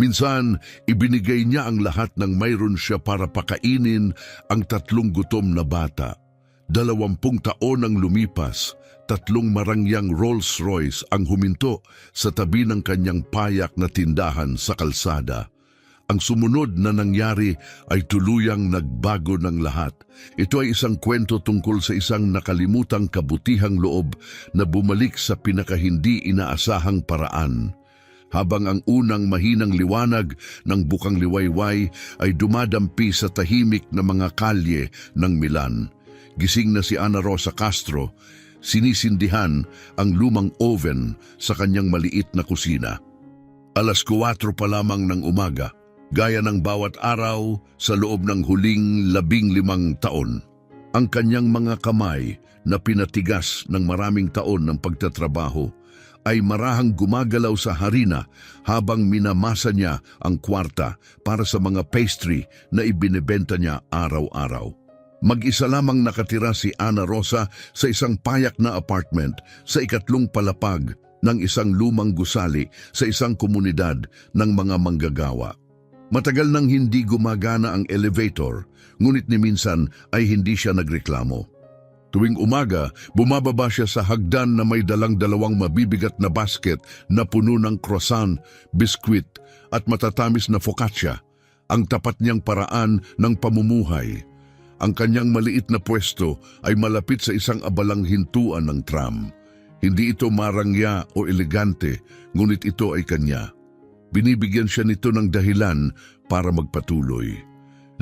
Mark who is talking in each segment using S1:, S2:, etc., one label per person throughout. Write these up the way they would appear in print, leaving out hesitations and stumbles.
S1: Minsan, ibinigay niya ang lahat ng mayroon siya para pakainin ang 3 gutom na bata. 20 taon ang lumipas, 3 marangyang Rolls-Royce ang huminto sa tabi ng kanyang payak na tindahan sa kalsada. Ang sumunod na nangyari ay tuluyang nagbago ng lahat. Ito ay isang kwento tungkol sa isang nakalimutang kabutihang loob na bumalik sa pinakahindi inaasahang paraan. Habang ang unang mahinang liwanag ng bukang liwayway ay dumadampi sa tahimik na mga kalye ng Milan. Gising na si Ana Rosa Castro, sinisindihan ang lumang oven sa kanyang maliit na kusina. 4:00 pa lamang ng umaga, gaya ng bawat araw sa loob ng huling 15 taon. Ang kanyang mga kamay na pinatigas ng maraming taon ng pagtatrabaho ay marahang gumagalaw sa harina habang minamasa niya ang kwarta para sa mga pastry na ibinebenta niya araw-araw. Mag-isa lamang nakatira si Ana Rosa sa isang payak na apartment sa 2nd palapag ng isang lumang gusali sa isang komunidad ng mga manggagawa. Matagal nang hindi gumagana ang elevator, ngunit ni minsan ay hindi siya nagreklamo. Tuwing umaga, bumababa siya sa hagdan na may dalang 2 mabibigat na basket na puno ng croissant, biskwit at matatamis na focaccia, ang tapat niyang paraan ng pamumuhay. Ang kanyang maliit na pwesto ay malapit sa isang abalang hintuan ng tram. Hindi ito marangya o elegante, ngunit ito ay kanya. Binibigyan siya nito ng dahilan para magpatuloy.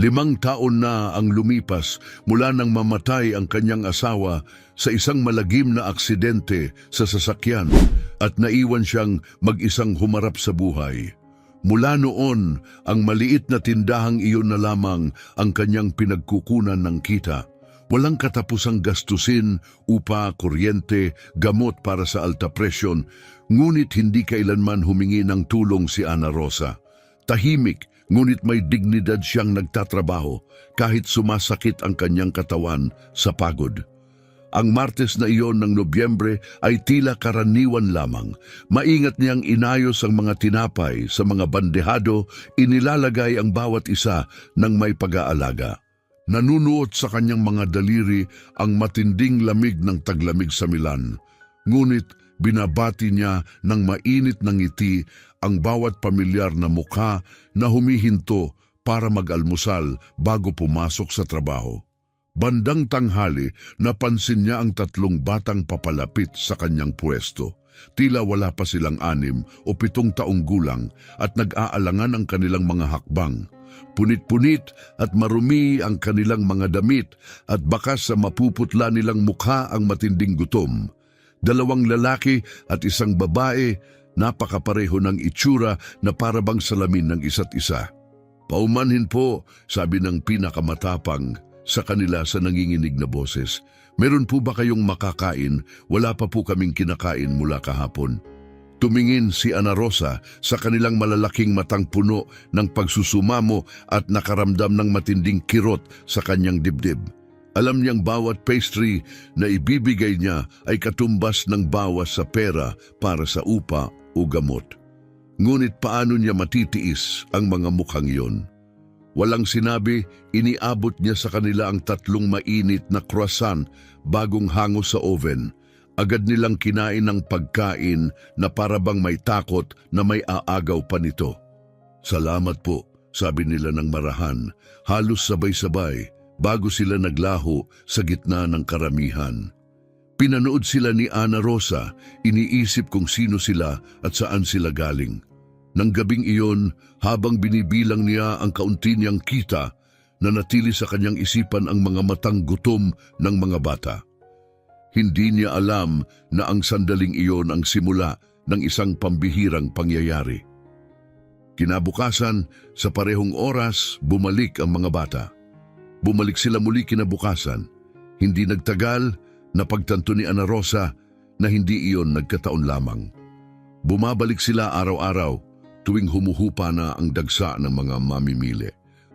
S1: 5 taon na ang lumipas mula nang mamatay ang kanyang asawa sa isang malagim na aksidente sa sasakyan at naiwan siyang mag-isang humarap sa buhay. Mula noon, ang maliit na tindahang iyon na lamang ang kanyang pinagkukunan ng kita. Walang katapusang gastusin, upa, kuryente, gamot para sa alta presyon, ngunit hindi kailanman humingi ng tulong si Ana Rosa. Tahimik, ngunit may dignidad siyang nagtatrabaho kahit sumasakit ang kanyang katawan sa pagod. Ang Martes na iyon ng Nobyembre ay tila karaniwan lamang. Maingat niyang inayos ang mga tinapay sa mga bandehado, inilalagay ang bawat isa ng may pag-aalaga. Nanunuot sa kanyang mga daliri ang matinding lamig ng taglamig sa Milan. Ngunit binabati niya ng mainit ng ngiti ang bawat pamilyar na mukha na humihinto para mag-almusal bago pumasok sa trabaho. Bandang tanghali, napansin niya ang 3 batang papalapit sa kanyang pwesto. Tila wala pa silang 6 o 7 taong gulang at nag-aalangan ang kanilang mga hakbang. Punit-punit at marumi ang kanilang mga damit at bakas sa mapuputla nilang mukha ang matinding gutom. 2 lalaki at 1 babae, napakapareho ng itsura na parabang salamin ng isa't isa. "Paumanhin po," sabi ng pinakamatapang sa kanila sa nanginginig na boses. "Meron po ba kayong makakain? Wala pa po kaming kinakain mula kahapon." Tumingin si Ana Rosa sa kanilang malalaking matang puno ng pagsusumamo at nakaramdam ng matinding kirot sa kanyang dibdib. Alam niyang bawat pastry na ibibigay niya ay katumbas ng bawas sa pera para sa upa o gamot. Ngunit paano niya matitiis ang mga mukhang iyon? Walang sinabi, iniabot niya sa kanila ang 3 mainit na croissant bagong hango sa oven. Agad nilang kinain ng pagkain na parabang may takot na may aagaw pa nito. "Salamat po," sabi nila ng marahan, halos sabay-sabay bago sila naglaho sa gitna ng karamihan. Pinanood sila ni Ana Rosa, iniisip kung sino sila at saan sila galing. Nang gabing iyon, habang binibilang niya ang kaunti niyang kita, nanatili sa kanyang isipan ang mga matang gutom ng mga bata. Hindi niya alam na ang sandaling iyon ang simula ng isang pambihirang pangyayari. Kinabukasan, sa parehong oras, bumalik ang mga bata. Bumalik sila muli kinabukasan. Hindi nagtagal, napagtanto ni Ana Rosa na hindi iyon nagkataon lamang. Bumabalik sila araw-araw tuwing humuhupa na ang dagsa ng mga mamimili.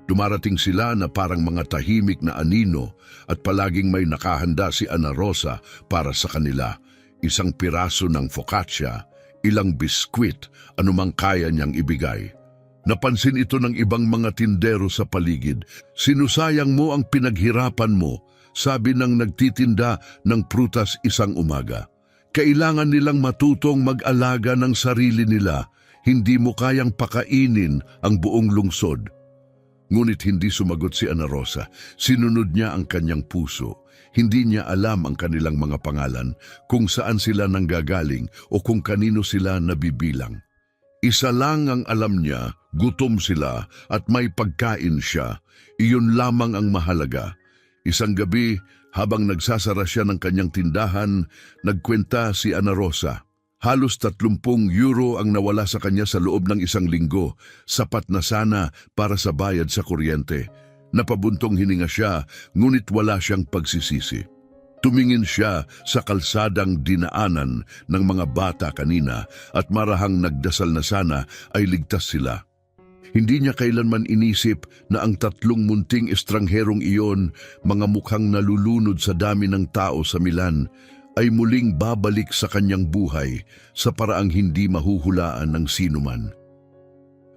S1: Dumarating sila na parang mga tahimik na anino at palaging may nakahanda si Ana Rosa para sa kanila. 1 piraso ng focaccia, ilang biskwit, anumang kaya niyang ibigay. Napansin ito ng ibang mga tindero sa paligid. Sinusayang mo ang pinaghirapan mo, sabi ng nagtitinda ng prutas isang umaga. Kailangan nilang matutong mag-alaga ng sarili nila. Hindi mo kayang pakainin ang buong lungsod. Ngunit hindi sumagot si Ana Rosa. Sinunod niya ang kanyang puso. Hindi niya alam ang kanilang mga pangalan, kung saan sila nanggagaling o kung kanino sila nabibilang. Isa lang ang alam niya, gutom sila at may pagkain siya. Iyon lamang ang mahalaga. Isang gabi, habang nagsasara siya ng kanyang tindahan, nagkwenta si Ana Rosa. Halos 30 euro ang nawala sa kanya sa loob ng isang linggo, sapat na sana para sa bayad sa kuryente. Napabuntong hininga siya, ngunit wala siyang pagsisisi. Tumingin siya sa kalsadang dinaanan ng mga bata kanina at marahang nagdasal na sana ay ligtas sila. Hindi niya kailanman inisip na ang 3 munting estrangherong iyon, mga mukhang nalulunod sa dami ng tao sa Milan, ay muling babalik sa kanyang buhay sa paraang hindi mahuhulaan ng sinuman.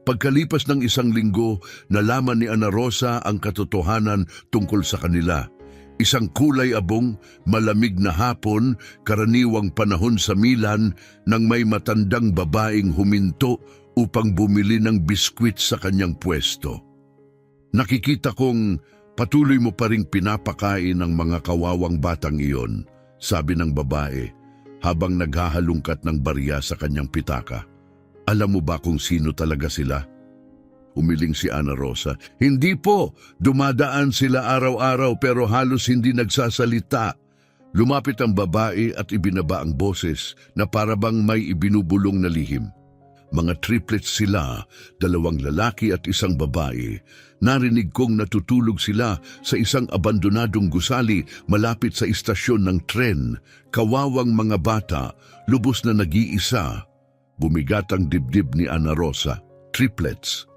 S1: Pagkalipas ng isang linggo, nalaman ni Ana Rosa ang katotohanan tungkol sa kanila. Isang kulay abong, malamig na hapon, karaniwang panahon sa Milan, nang may matandang babaeng huminto upang bumili ng biskwit sa kanyang pwesto. Nakikita kong patuloy mo pa ring pinapakain ang mga kawawang batang iyon, sabi ng babae, habang naghahalungkat ng barya sa kanyang pitaka. Alam mo ba kung sino talaga sila? Umiling si Ana Rosa. Hindi po, dumadaan sila araw-araw pero halos hindi nagsasalita. Lumapit ang babae at ibinaba ang boses na parabang may ibinubulong na lihim. Mga triplets sila, 2 lalaki at isang babae. Narinig kong natutulog sila sa isang abandonadong gusali malapit sa istasyon ng tren. Kawawang mga bata, lubos na nag-iisa. Bumigat ang dibdib ni Ana Rosa. Triplets.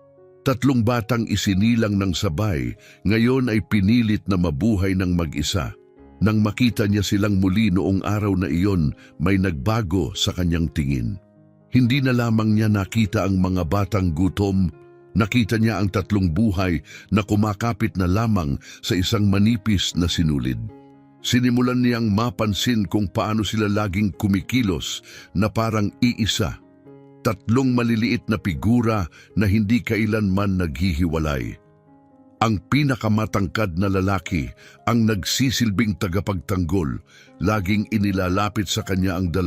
S1: 3 batang isinilang ng sabay, ngayon ay pinilit na mabuhay ng mag-isa. Nang makita niya silang muli noong araw na iyon, may nagbago sa kanyang tingin. Hindi na lamang niya nakita ang mga batang gutom, nakita niya ang 3 buhay na kumakapit na lamang sa isang manipis na sinulid. Sinimulan niyang mapansin kung paano sila laging kumikilos na parang iisa. 3 maliliit na figura na hindi kailanman naghihiwalay. Ang pinakamatangkad na lalaki ang nagsisilbing tagapagtanggol, laging inilalapit sa kanya ang 2.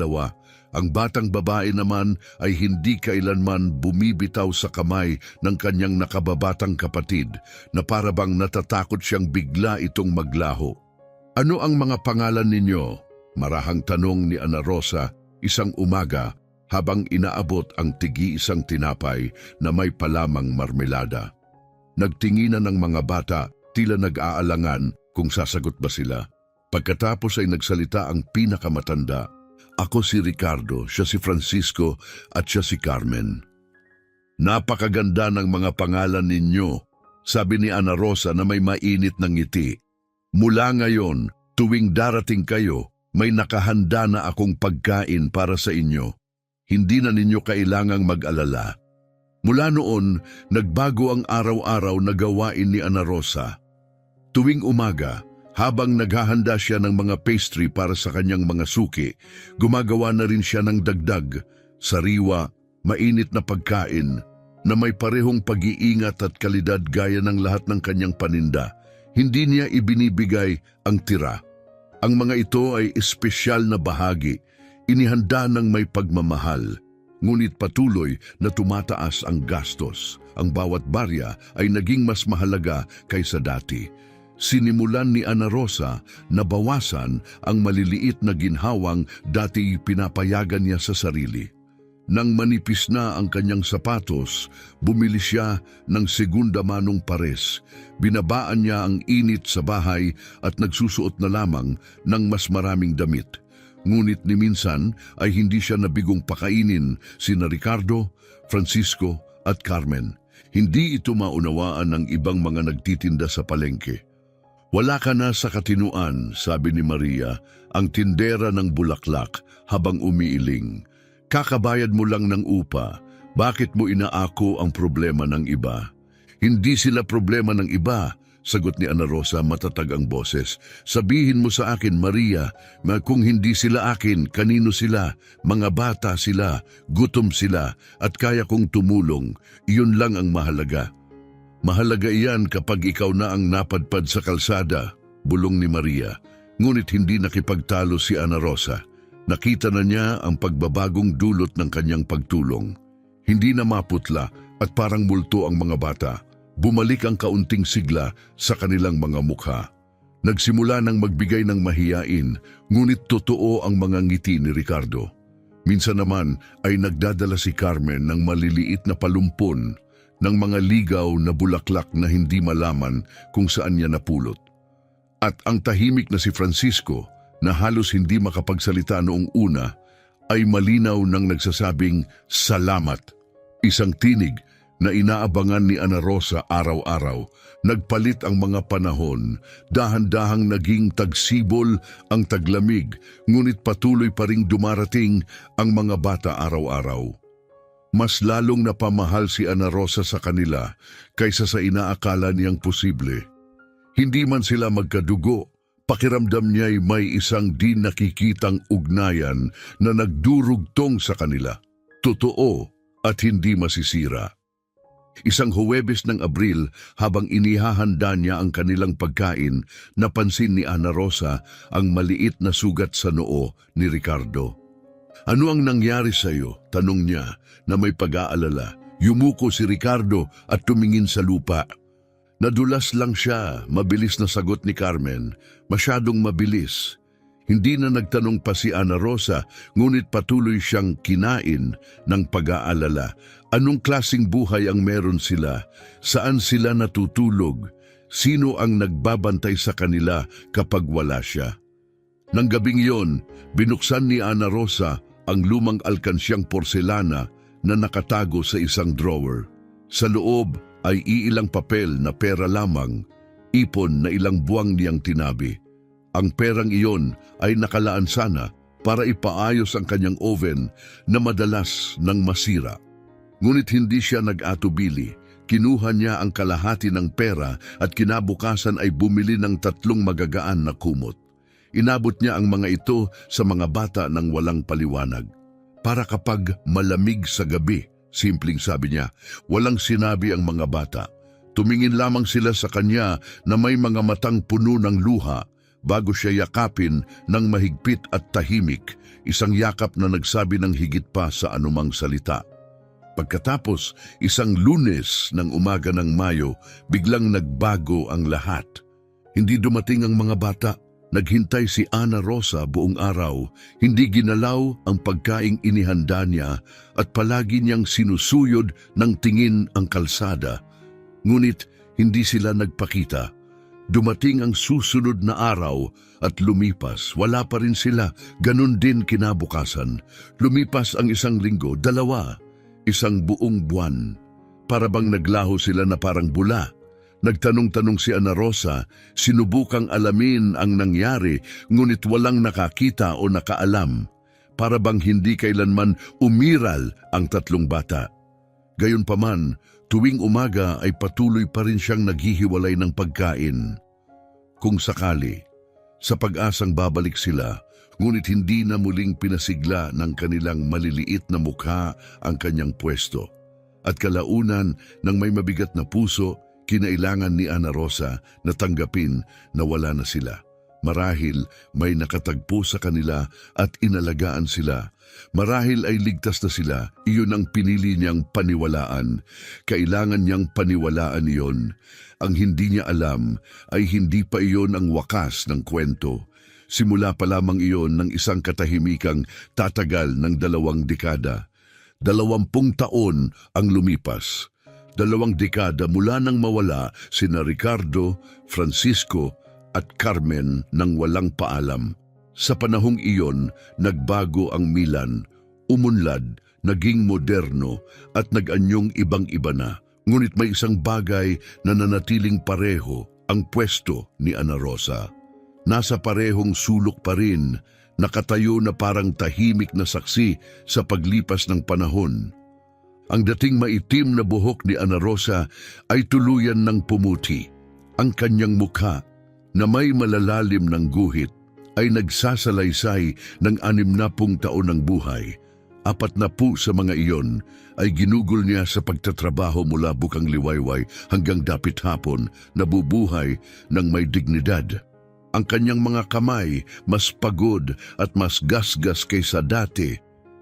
S1: Ang batang babae naman ay hindi kailanman bumibitaw sa kamay ng kanyang nakababatang kapatid na parabang natatakot siyang bigla itong maglaho. Ano ang mga pangalan ninyo? Marahang tanong ni Ana Rosa isang umaga habang inaabot ang tigi-isang tinapay na may palamang marmelada. Nagtinginan ng mga bata, tila nag-aalangan kung sasagot ba sila. Pagkatapos ay nagsalita ang pinakamatanda. Ako si Ricardo, siya si Francisco at siya si Carmen. Napakaganda ng mga pangalan ninyo, sabi ni Ana Rosa na may mainit ng ngiti. Mula ngayon, tuwing darating kayo, may nakahanda na akong pagkain para sa inyo. Hindi na ninyo kailangang mag-alala. Mula noon, nagbago ang araw-araw na gawain ni Ana Rosa. Tuwing umaga, habang naghahanda siya ng mga pastry para sa kanyang mga suki, gumagawa na rin siya ng dagdag, sariwa, mainit na pagkain, na may parehong pag-iingat at kalidad gaya ng lahat ng kanyang paninda. Hindi niya ibinibigay ang tira. Ang mga ito ay espesyal na bahagi, inihanda ng may pagmamahal, ngunit patuloy na tumataas ang gastos. Ang bawat barya ay naging mas mahalaga kaysa dati. Sinimulan ni Ana Rosa na bawasan ang maliliit na ginhawang dati pinapayagan niya sa sarili. Nang manipis na ang kanyang sapatos, bumili siya ng segunda manong pares. Binabaan niya ang init sa bahay at nagsusuot na lamang ng mas maraming damit. Ngunit ni minsan ay hindi siya nabigong pakainin sina Ricardo, Francisco at Carmen. Hindi ito maunawaan ng ibang mga nagtitinda sa palengke. Wala ka na sa katinuan, sabi ni Maria, ang tindera ng bulaklak habang umiiling. Kakabayad mo lang ng upa, Bakit mo inaako ang problema ng iba? Hindi sila problema ng iba, sagot ni Ana Rosa, matatag ang boses. Sabihin mo sa akin, Maria, kung hindi sila akin, kanino sila? Mga bata sila, gutom sila, at kaya kong tumulong. Iyon lang ang mahalaga. Mahalaga iyan kapag ikaw na ang napadpad sa kalsada, bulong ni Maria. Ngunit hindi nakipagtalo si Ana Rosa. Nakita na niya ang pagbabagong dulot ng kanyang pagtulong. Hindi na maputla at parang multo ang mga bata. Bumalik ang kaunting sigla sa kanilang mga mukha. Nagsimula ng magbigay ng mahiyain, ngunit totoo ang mga ngiti ni Ricardo. Minsan naman ay nagdadala si Carmen ng maliliit na palumpon ng mga ligaw na bulaklak na hindi malaman kung saan niya napulot. At ang tahimik na si Francisco, na halos hindi makapagsalita noong una, ay malinaw nang nagsasabing salamat. Isang tinig na inaabangan ni Ana Rosa araw-araw. Nagpalit ang mga panahon, dahan-dahang naging tagsibol ang taglamig, ngunit patuloy pa ring dumarating ang mga bata araw-araw. Mas lalong napamahal si Ana Rosa sa kanila kaysa sa inaakala niyang posible. Hindi man sila magkadugo, pakiramdam niya'y may isang di nakikitang ugnayan na nagdurugtong sa kanila. Totoo at hindi masisira. Isang Huwebes ng Abril, habang inihahanda niya ang kanilang pagkain, napansin ni Ana Rosa ang maliit na sugat sa noo ni Ricardo. Ano ang nangyari sa iyo? Tanong niya na may pag-aalala. Yumuko si Ricardo at tumingin sa lupa. Nadulas lang siya, mabilis na sagot ni Carmen. Masyadong mabilis. Hindi na nagtanong pa si Ana Rosa, ngunit patuloy siyang kinain ng pag-aalala. Anong klasing buhay ang meron sila? Saan sila natutulog? Sino ang nagbabantay sa kanila kapag wala siya? Nang gabing iyon, binuksan ni Ana Rosa ang lumang alkansyang porselana na nakatago sa isang drawer. Sa loob ay iilang papel na pera lamang, ipon na ilang buwang niyang tinabi. Ang perang iyon ay nakalaan sana para ipaayos ang kanyang oven na madalas nang masira. Ngunit hindi siya nag-atubili. Kinuha niya ang kalahati ng pera at kinabukasan ay bumili ng 3 magagaan na kumot. Inabot niya ang mga ito sa mga bata ng walang paliwanag. Para kapag malamig sa gabi, simpleng sabi niya, walang sinabi ang mga bata. Tumingin lamang sila sa kanya na may mga matang puno ng luha bago siya yakapin ng mahigpit at tahimik, isang yakap na nagsabi ng higit pa sa anumang salita. Pagkatapos, isang Lunes ng umaga ng Mayo, biglang nagbago ang lahat. Hindi dumating ang mga bata. Naghintay si Ana Rosa buong araw. Hindi ginalaw ang pagkaing inihanda niya at palagi niyang sinusuyod ng tingin ang kalsada. Ngunit hindi sila nagpakita. Dumating ang susunod na araw at lumipas. Wala pa rin sila. Ganon din kinabukasan. Lumipas ang 1 linggo, 2, 1 buong buwan. Para bang naglaho sila na parang bula. Nagtanong-tanong si Ana Rosa, sinubukang alamin ang nangyari, ngunit walang nakakita o nakaalam. Para bang hindi kailanman umiral ang 3 bata. Gayunpaman, tuwing umaga ay patuloy pa rin siyang naghihiwalay ng pagkain. Kung sakali, sa pag-asang babalik sila, ngunit hindi na muling pinasigla ng kanilang maliliit na mukha ang kanyang pwesto. At kalaunan ng may mabigat na puso, kinailangan ni Ana Rosa na tanggapin na wala na sila. Marahil may nakatagpo sa kanila at inalagaan sila. Marahil ay ligtas na sila, iyon ang pinili niyang paniwalaan. Kailangan niyang paniwalaan iyon. Ang hindi niya alam ay hindi pa iyon ang wakas ng kwento. Simula pa lamang iyon ng isang katahimikang tatagal ng 2 dekada. 20 taon ang lumipas. 2 dekada mula nang mawala sina Ricardo, Francisco at Carmen nang walang paalam. Sa panahong iyon, nagbago ang Milan, umunlad, naging moderno at nag-anyong ibang-iba na. Ngunit may isang bagay na nanatiling pareho, ang pwesto ni Ana Rosa. Nasa parehong sulok pa rin, nakatayo na parang tahimik na saksi sa paglipas ng panahon. Ang dating maitim na buhok ni Ana Rosa ay tuluyan ng pumuti. Ang kanyang mukha na may malalalim ng guhit ay nagsasalaysay ng 60 taon ng buhay. 40 sa mga iyon ay ginugol niya sa pagtatrabaho mula bukang liwayway hanggang dapit hapon, nabubuhay ng may dignidad. Ang kanyang mga kamay, mas pagod at mas gasgas kaysa dati,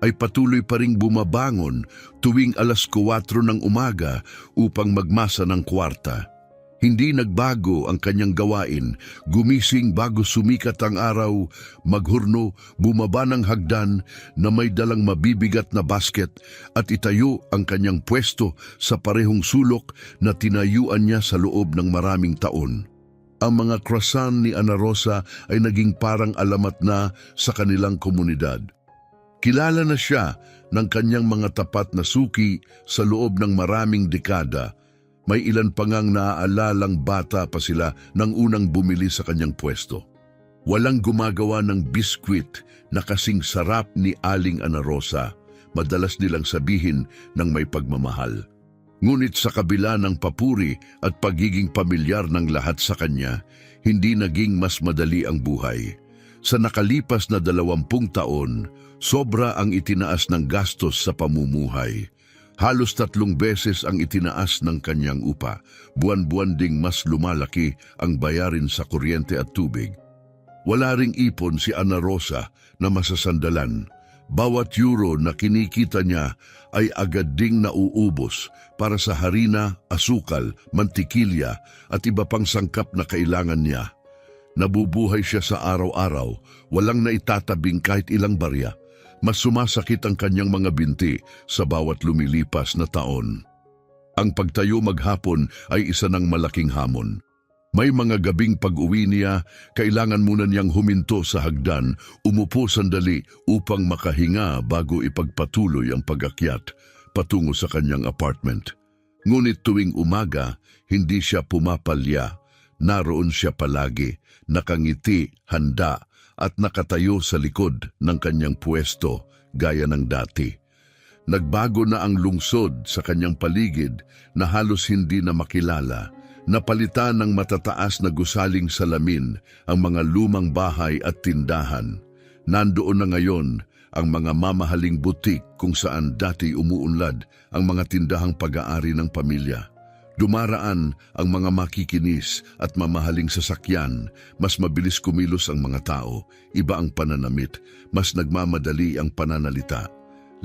S1: ay patuloy pa ring bumabangon tuwing 4:00 ng umaga upang magmasa ng kwarta. Hindi nagbago ang kanyang gawain, gumising bago sumikat ang araw, maghurno, bumaba ng hagdan na may dalang mabibigat na basket at itayo ang kanyang pwesto sa parehong sulok na tinayuan niya sa loob ng maraming taon. Ang mga croissant ni Ana Rosa ay naging parang alamat na sa kanilang komunidad. Kilala na siya ng kanyang mga tapat na suki sa loob ng maraming dekada. May ilan pa ngang naaalalang bata pa sila nang unang bumili sa kanyang pwesto. Walang gumagawa ng biskwit na kasing sarap ni Aling Ana Rosa, madalas nilang sabihin ng may pagmamahal. Ngunit sa kabila ng papuri at pagiging pamilyar ng lahat sa kanya, hindi naging mas madali ang buhay. Sa nakalipas na 20 taon, sobra ang itinaas ng gastos sa pamumuhay. Halos 3 beses ang itinaas ng kanyang upa. Buwan-buwan ding mas lumalaki ang bayarin sa kuryente at tubig. Wala ring ipon si Ana Rosa na masasandalan. Bawat euro na kinikita niya ay agad ding nauubos para sa harina, asukal, mantikilya at iba pang sangkap na kailangan niya. Nabubuhay siya sa araw-araw, walang naitatabing kahit ilang barya. Mas sumasakit ang kanyang mga binti sa bawat lumilipas na taon. Ang pagtayo maghapon ay isa ng malaking hamon. May mga gabing pag-uwi niya, kailangan muna niyang huminto sa hagdan, umupo sandali upang makahinga bago ipagpatuloy ang pag-akyat patungo sa kanyang apartment. Ngunit tuwing umaga, hindi siya pumapalya. Naroon siya palagi, nakangiti, handa, at nakatayo sa likod ng kanyang pwesto gaya ng dati. Nagbago na ang lungsod sa kanyang paligid na halos hindi na makilala. Napalitan ng matataas na gusaling salamin ang mga lumang bahay at tindahan. Nandoon na ngayon ang mga mamahaling butik kung saan dati umuunlad ang mga tindahang pag-aari ng pamilya. Dumaraan ang mga makikinis at mamahaling sasakyan, mas mabilis kumilos ang mga tao, iba ang pananamit, mas nagmamadali ang pananalita.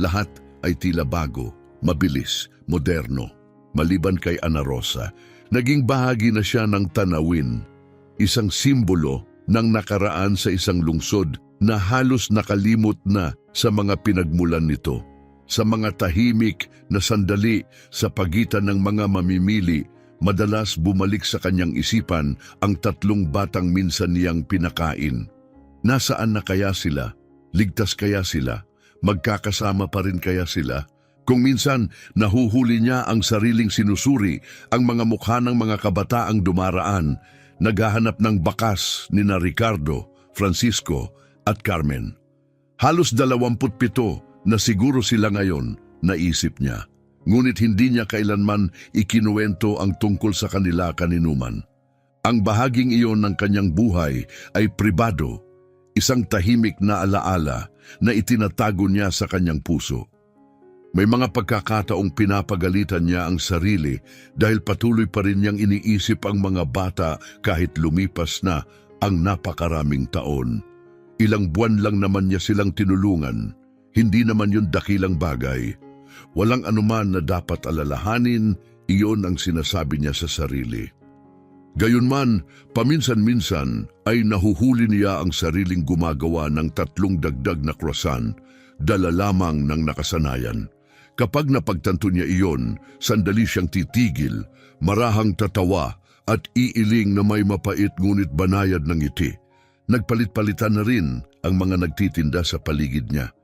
S1: Lahat ay tila bago, mabilis, moderno. Maliban kay Ana Rosa, naging bahagi na siya ng tanawin, isang simbolo ng nakaraan sa isang lungsod na halos nakalimot na sa mga pinagmulan nito. Sa mga tahimik na sandali sa pagitan ng mga mamimili, madalas bumalik sa kanyang isipan ang 3 batang minsan niyang pinakain. Nasaan na kaya sila? Ligtas kaya sila? Magkakasama pa rin kaya sila? Kung minsan nahuhuli niya ang sariling sinusuri, ang mga mukha ng mga kabataang dumaraan, naghahanap ng bakas ni na Ricardo, Francisco at Carmen. Halos 27 na siguro sila ngayon, naisip niya. Ngunit hindi niya kailanman ikinuwento ang tungkol sa kanila kaninuman. Ang bahaging iyon ng kanyang buhay ay pribado, isang tahimik na alaala na itinatago niya sa kanyang puso. May mga pagkakataong pinapagalitan niya ang sarili dahil patuloy pa rin niyang iniisip ang mga bata kahit lumipas na ang napakaraming taon. Ilang buwan lang naman niya silang tinulungan. Hindi naman yun dakilang bagay. Walang anuman na dapat alalahanin, iyon ang sinasabi niya sa sarili. Gayunman, paminsan-minsan ay nahuhuli niya ang sariling gumagawa ng 3 dagdag na croissant, dala lamang ng nakasanayan. Kapag napagtanto niya iyon, sandali siyang titigil, marahang tatawa at iiling na may mapait ngunit banayad ng ngiti. Nagpalit-palitan na rin ang mga nagtitinda sa paligid niya.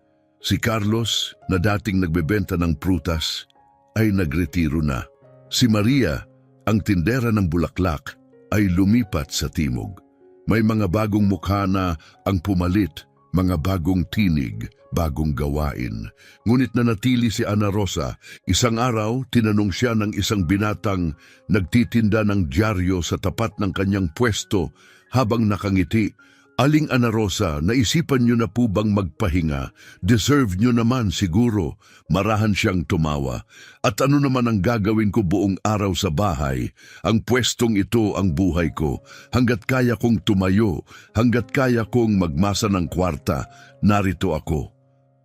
S1: Si Carlos, na dating nagbebenta ng prutas, ay nagretiro na. Si Maria, ang tindera ng bulaklak, ay lumipat sa timog. May mga bagong mukha na ang pumalit, Mga bagong tinig, bagong gawain. Ngunit nanatili si Ana Rosa. Isang araw, tinanong siya ng isang binatang nagtitinda ng dyaryo sa tapat ng kanyang pwesto habang nakangiti. Aling Ana Rosa, naisipan niyo na po bang magpahinga? Deserve niyo naman siguro. Marahan siyang tumawa. At ano naman ang gagawin ko buong araw sa bahay? Ang pwestong ito ang buhay ko. Hanggat kaya kong tumayo, hanggat kaya kong magmasa ng kwarta, narito ako.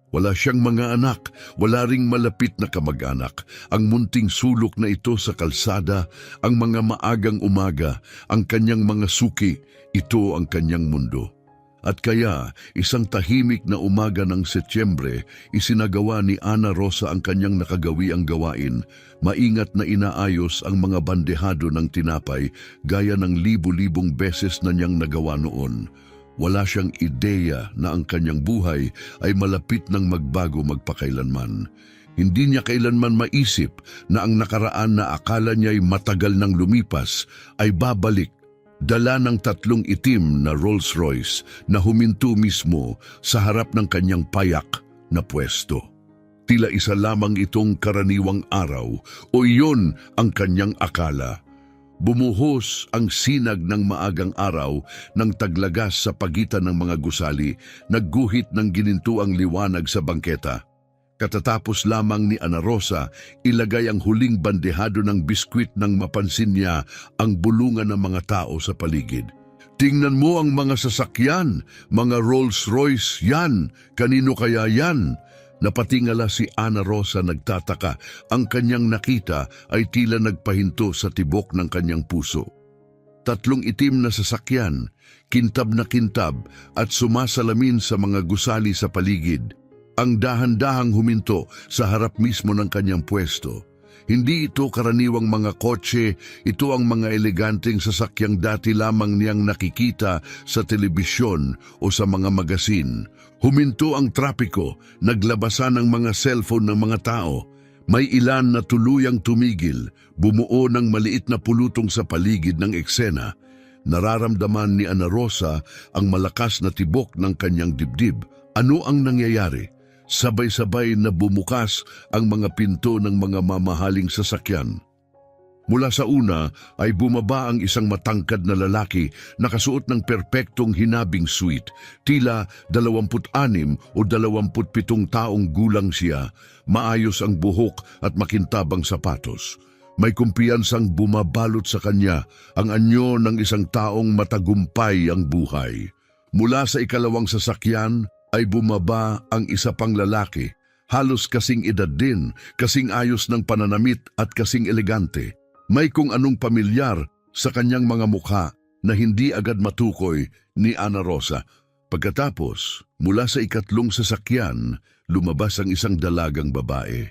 S1: Wala siyang mga anak, wala ring malapit na kamag-anak. Ang munting sulok na ito sa kalsada, ang mga maagang umaga, ang kanyang mga suki, ito ang kanyang mundo. At kaya, isang tahimik na umaga ng Setyembre, isinagawa ni Ana Rosa ang kanyang nakagawiang gawain. Maingat na inaayos ang mga bandehado ng tinapay gaya ng libu-libong beses na niyang nagawa noon. Wala siyang ideya na ang kanyang buhay ay malapit ng magbago magpakailanman. Hindi niya kailanman maisip na ang nakaraan na akala niya'y matagal nang lumipas ay babalik, dala ng 3 itim na Rolls Royce na huminto mismo sa harap ng kanyang payak na pwesto. Tila isa lamang itong karaniwang araw o iyon ang kanyang akala. Bumuhos ang sinag ng maagang araw ng taglagas sa pagitan ng mga gusali, nagguhit ng ginintuang liwanag sa bangketa. Katatapos lamang ni Ana Rosa, ilagay ang huling bandehado ng biskwit nang mapansin niya ang bulungan ng mga tao sa paligid. Tingnan mo ang mga sasakyan, mga Rolls Royce yan, kanino kaya yan? Napatingala si Ana Rosa nagtataka. Ang kanyang nakita ay tila nagpahinto sa tibok ng kanyang puso. 3 itim na sasakyan, kintab na kintab at sumasalamin sa mga gusali sa paligid. Ang dahan-dahang huminto sa harap mismo ng kanyang pwesto. Hindi ito karaniwang mga kotse, ito ang mga eleganteng sasakyang dati lamang niyang nakikita sa telebisyon o sa mga magasin. Huminto ang trapiko, naglabasan ang mga cellphone ng mga tao. May ilan na tuluyang tumigil, bumuo ng maliit na pulutong sa paligid ng eksena. Nararamdaman ni Ana Rosa ang malakas na tibok ng kanyang dibdib. Ano ang nangyayari? Sabay-sabay na bumukas ang mga pinto ng mga mamahaling sasakyan. Mula sa una ay bumaba ang isang matangkad na lalaki nakasuot ng perpektong hinabing suit. Tila 26 o 27 taong gulang siya, maayos ang buhok at makintabang sapatos. May kumpiyansang bumabalot sa kanya, ang anyo ng isang taong matagumpay ang buhay. Mula sa ikalawang sasakyan ay bumaba ang isa pang lalaki, halos kasing edad din, kasing ayos ng pananamit at kasing elegante. May kung anong pamilyar sa kanyang mga mukha na hindi agad matukoy ni Ana Rosa. Pagkatapos, mula sa ikatlong sasakyan, lumabas ang isang dalagang babae.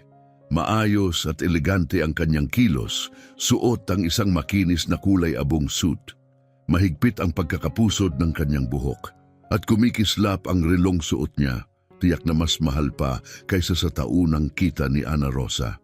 S1: Maayos at elegante ang kanyang kilos, suot ang isang makinis na kulay abong suit. Mahigpit ang pagkakapusod ng kanyang buhok at kumikislap ang relong suot niya, tiyak na mas mahal pa kaysa sa taunang kita ni Ana Rosa.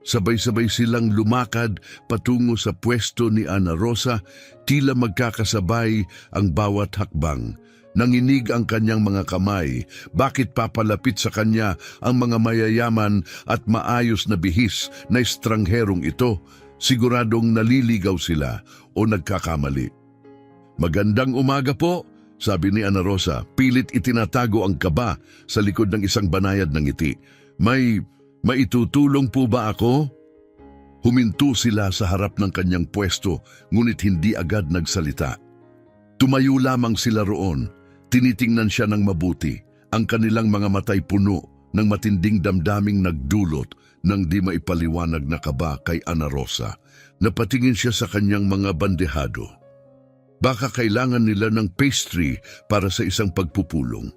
S1: Sabay-sabay silang lumakad patungo sa pwesto ni Ana Rosa, tila magkakasabay ang bawat hakbang. Nanginig ang kanyang mga kamay. Bakit papalapit sa kanya ang mga mayayaman at maayos na bihis na estrangherong ito? Siguradong naliligaw sila o nagkakamali. Magandang umaga po, sabi ni Ana Rosa. Pilit itinatago ang kaba sa likod ng isang banayad ng ngiti. Maitutulong po ba ako? Huminto sila sa harap ng kanyang pwesto, ngunit hindi agad nagsalita. Tumayo lamang sila roon. Tinitingnan siya ng mabuti. Ang kanilang mga matay puno ng matinding damdaming nagdulot ng di maipaliwanag na kaba kay Ana Rosa. Napatingin siya sa kanyang mga bandehado. Baka kailangan nila ng pastry para sa isang pagpupulong.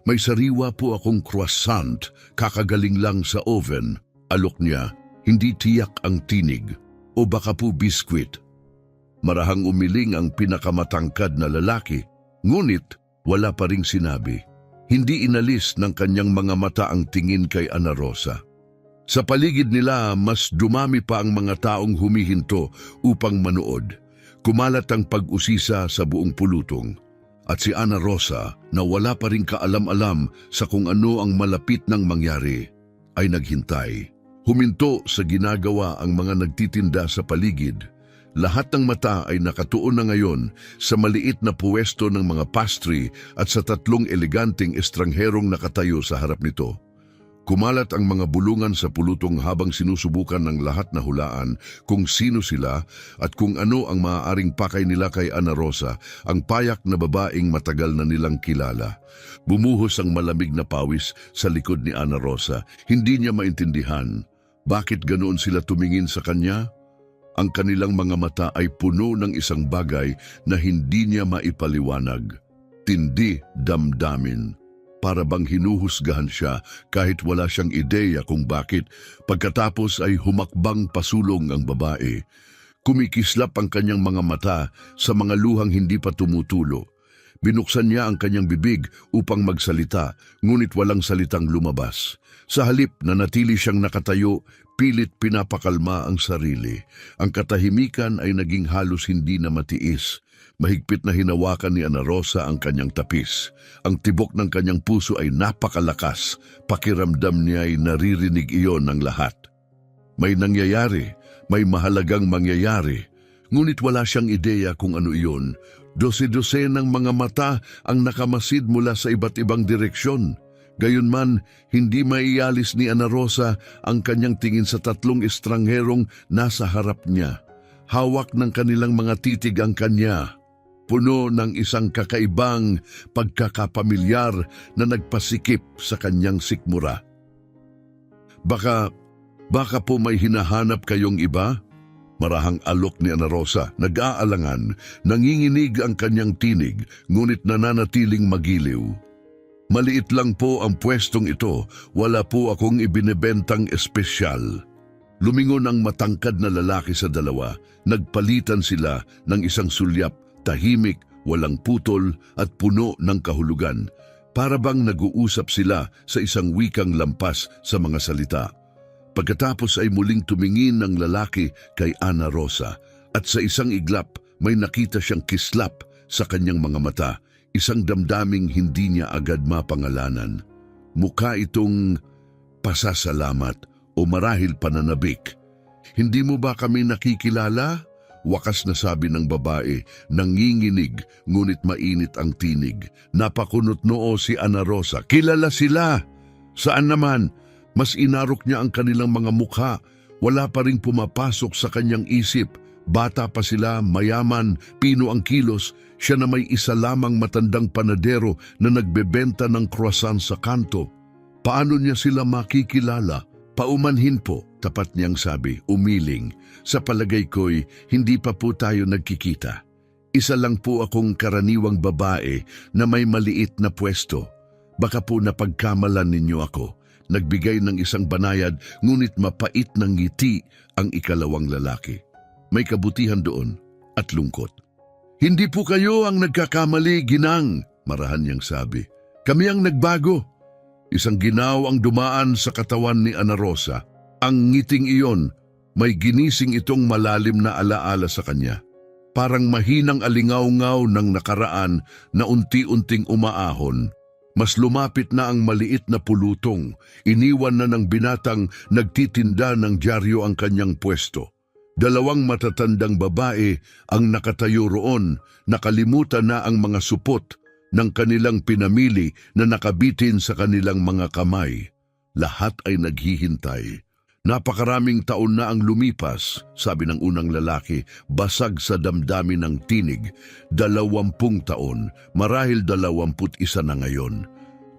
S1: May sariwa po akong croissant, kakagaling lang sa oven. Alok niya, hindi tiyak ang tinig. O baka po biskwit. Marahang umiling ang pinakamatangkad na lalaki, ngunit wala pa ring sinabi. Hindi inalis ng kanyang mga mata ang tingin kay Ana Rosa. Sa paligid nila, mas dumami pa ang mga taong humihinto upang manood. Kumalat ang pag-usisa sa buong pulutong. At si Ana Rosa, na wala pa rin kaalam-alam sa kung ano ang malapit nang mangyari, ay naghintay. Huminto sa ginagawa ang mga nagtitinda sa paligid. Lahat ng mata ay nakatuon na ngayon sa maliit na puwesto ng mga pastry at sa 3 eleganteng estrangherong nakatayo sa harap nito. Kumalat ang mga bulungan sa pulutong habang sinusubukan ng lahat na hulaan kung sino sila at kung ano ang maaaring pakay nila kay Ana Rosa, ang payak na babaeng matagal na nilang kilala. Bumuhos ang malamig na pawis sa likod ni Ana Rosa. Hindi niya maintindihan bakit ganoon sila tumingin sa kanya. Ang kanilang mga mata ay puno ng isang bagay na hindi niya maipaliwanag. Tindi damdamin. Para bang hinuhusgahan siya kahit wala siyang ideya kung bakit. Pagkatapos ay humakbang pasulong ang babae. Kumikislap ang kanyang mga mata sa mga luhang hindi pa tumutulo. Binuksan niya ang kanyang bibig upang magsalita, ngunit walang salitang lumabas. Sa halip na natili siyang nakatayo, pilit pinapakalma ang sarili. Ang katahimikan ay naging halos hindi na matiis. Mahigpit na hinawakan ni Ana Rosa ang kanyang tapis. Ang tibok ng kanyang puso ay napakalakas. Pakiramdam niya ay naririnig iyon ng lahat. May nangyayari, may mahalagang mangyayari. Ngunit wala siyang ideya kung ano iyon. Dose-dose ng mga mata ang nakamasid mula sa iba't ibang direksyon. Gayunman, hindi maialis ni Ana Rosa ang kanyang tingin sa 3 estrangherong nasa harap niya. Hawak ng kanilang mga titig ang kanya. Puno ng isang kakaibang pagkakapamilyar na nagpasikip sa kanyang sikmura. Baka po may hinahanap kayong iba? Marahang alok ni Ana Rosa, nag-aalangan, nanginginig ang kanyang tinig, ngunit nananatiling magiliw. Maliit lang po ang pwestong ito, wala po akong ibinebentang espesyal. Lumingon ang matangkad na lalaki sa dalawa, nagpalitan sila ng isang sulyap, tahimik, walang putol at puno ng kahulugan. Para bang nag-uusap sila sa isang wikang lampas sa mga salita. Pagkatapos ay muling tumingin ng lalaki kay Ana Rosa at sa isang iglap may nakita siyang kislap sa kanyang mga mata, isang damdaming hindi niya agad mapangalanan. Mukha itong pasasalamat o marahil pananabik. Hindi mo ba kami nakikilala? Wakas na sabi ng babae, nanginginig ngunit mainit ang tinig. Napakunot noo si Ana Rosa. Kilala sila! Saan naman? Mas inarok niya ang kanilang mga mukha. Wala pa ring pumapasok sa kanyang isip. Bata pa sila, mayaman, pino ang kilos. Siya na may isa lamang matandang panadero na nagbebenta ng croissant sa kanto. Paano niya sila makikilala? Paumanhin po, tapat niyang sabi, umiling. Sa palagay ko'y hindi pa po tayo nagkikita. Isa lang po akong karaniwang babae na may maliit na pwesto. Baka po napagkamalan ninyo ako. Nagbigay ng isang banayad, ngunit mapait ng ngiti ang ikalawang lalaki. May kabutihan doon at lungkot. Hindi po kayo ang nagkakamali, ginang, marahan niyang sabi. Kami ang nagbago. Isang ginaw ang dumaan sa katawan ni Ana Rosa. Ang ngiting iyon, may ginising itong malalim na alaala sa kanya. Parang mahinang alingaw-ngaw ng nakaraan na unti-unting umaahon. Mas lumapit na ang maliit na pulutong. Iniwan na ng binatang nagtitinda ng dyaryo ang kanyang pwesto. 2 matatandang babae ang nakatayo roon, nakalimutan na ang mga supot ng kanilang pinamili na nakabitin sa kanilang mga kamay. Lahat ay naghihintay. Napakaraming taon na ang lumipas, sabi ng unang lalaki, basag sa damdamin ng tinig. 20 taon, marahil 21 na ngayon.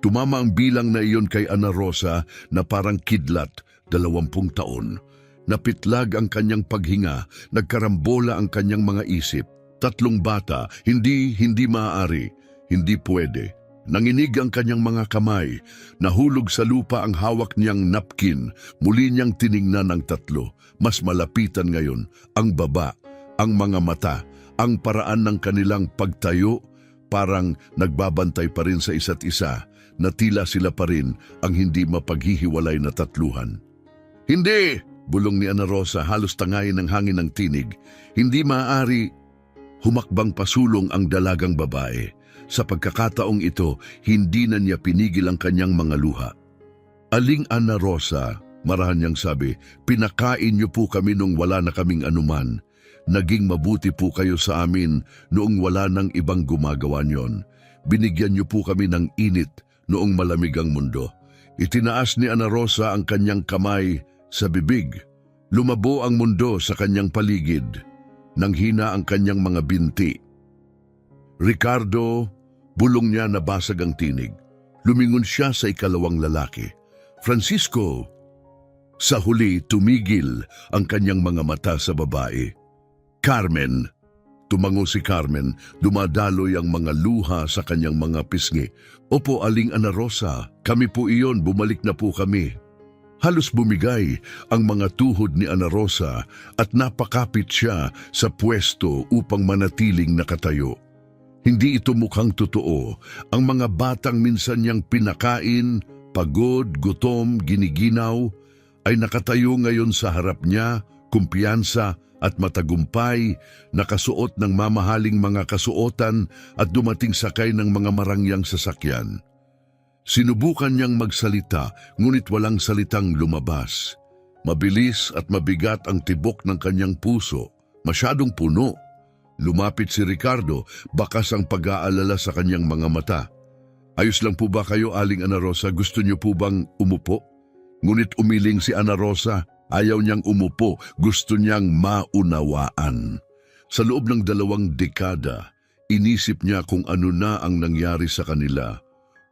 S1: Tumama ang bilang na iyon kay Ana Rosa na parang kidlat, 20 taon. Napitlag ang kanyang paghinga, nagkarambola ang kanyang mga isip. 3 bata, hindi maaari, hindi pwede. Nanginig ang kanyang mga kamay, nahulog sa lupa ang hawak niyang napkin, muli niyang tiningnan ang 3. Mas malapitan ngayon, ang baba, ang mga mata, ang paraan ng kanilang pagtayo, parang nagbabantay pa rin sa isa't isa, na tila sila pa rin ang hindi mapaghihiwalay na 3. Hindi! Bulong ni Ana Rosa, halos tangayin ng hangin ng tinig. Hindi maaari. Humakbang pasulong ang dalagang babae. Sa pagkakataong ito, hindi na niya pinigil ang kanyang mga luha. Aling Ana Rosa, marahan niyang sabi, pinakain niyo po kami nung wala na kaming anuman. Naging mabuti po kayo sa amin noong wala nang ibang gumagawa niyon. Binigyan niyo po kami ng init noong malamig ang mundo. Itinaas ni Ana Rosa ang kanyang kamay sa bibig. Lumabo ang mundo sa kanyang paligid. Nanghina ang kanyang mga binti. Ricardo, bulong niya nabasag ang tinig. Lumingon siya sa ikalawang lalaki. Francisco! Sa huli, tumigil ang kanyang mga mata sa babae. Carmen! Tumango si Carmen, dumadaloy ang mga luha sa kanyang mga pisngi. Opo, Aling Ana Rosa, kami po iyon, bumalik na po kami. Halos bumigay ang mga tuhod ni Ana Rosa at napakapit siya sa pwesto upang manatiling nakatayo. Hindi ito mukhang totoo. Ang mga batang minsan niyang pinakain, pagod, gutom, giniginaw, ay nakatayo ngayon sa harap niya, kumpiyansa at matagumpay, nakasuot ng mamahaling mga kasuotan at dumating sakay ng mga marangyang sasakyan. Sinubukan niyang magsalita, ngunit walang salitang lumabas. Mabilis at mabigat ang tibok ng kanyang puso, masyadong puno. Lumapit si Ricardo, bakas ang pag-aalala sa kanyang mga mata. Ayos lang po ba kayo, Aling Ana Rosa? Gusto niyo po bang umupo? Ngunit umiling si Ana Rosa, ayaw niyang umupo, gusto niyang maunawaan. Sa loob ng 2 dekada, inisip niya kung ano na ang nangyari sa kanila.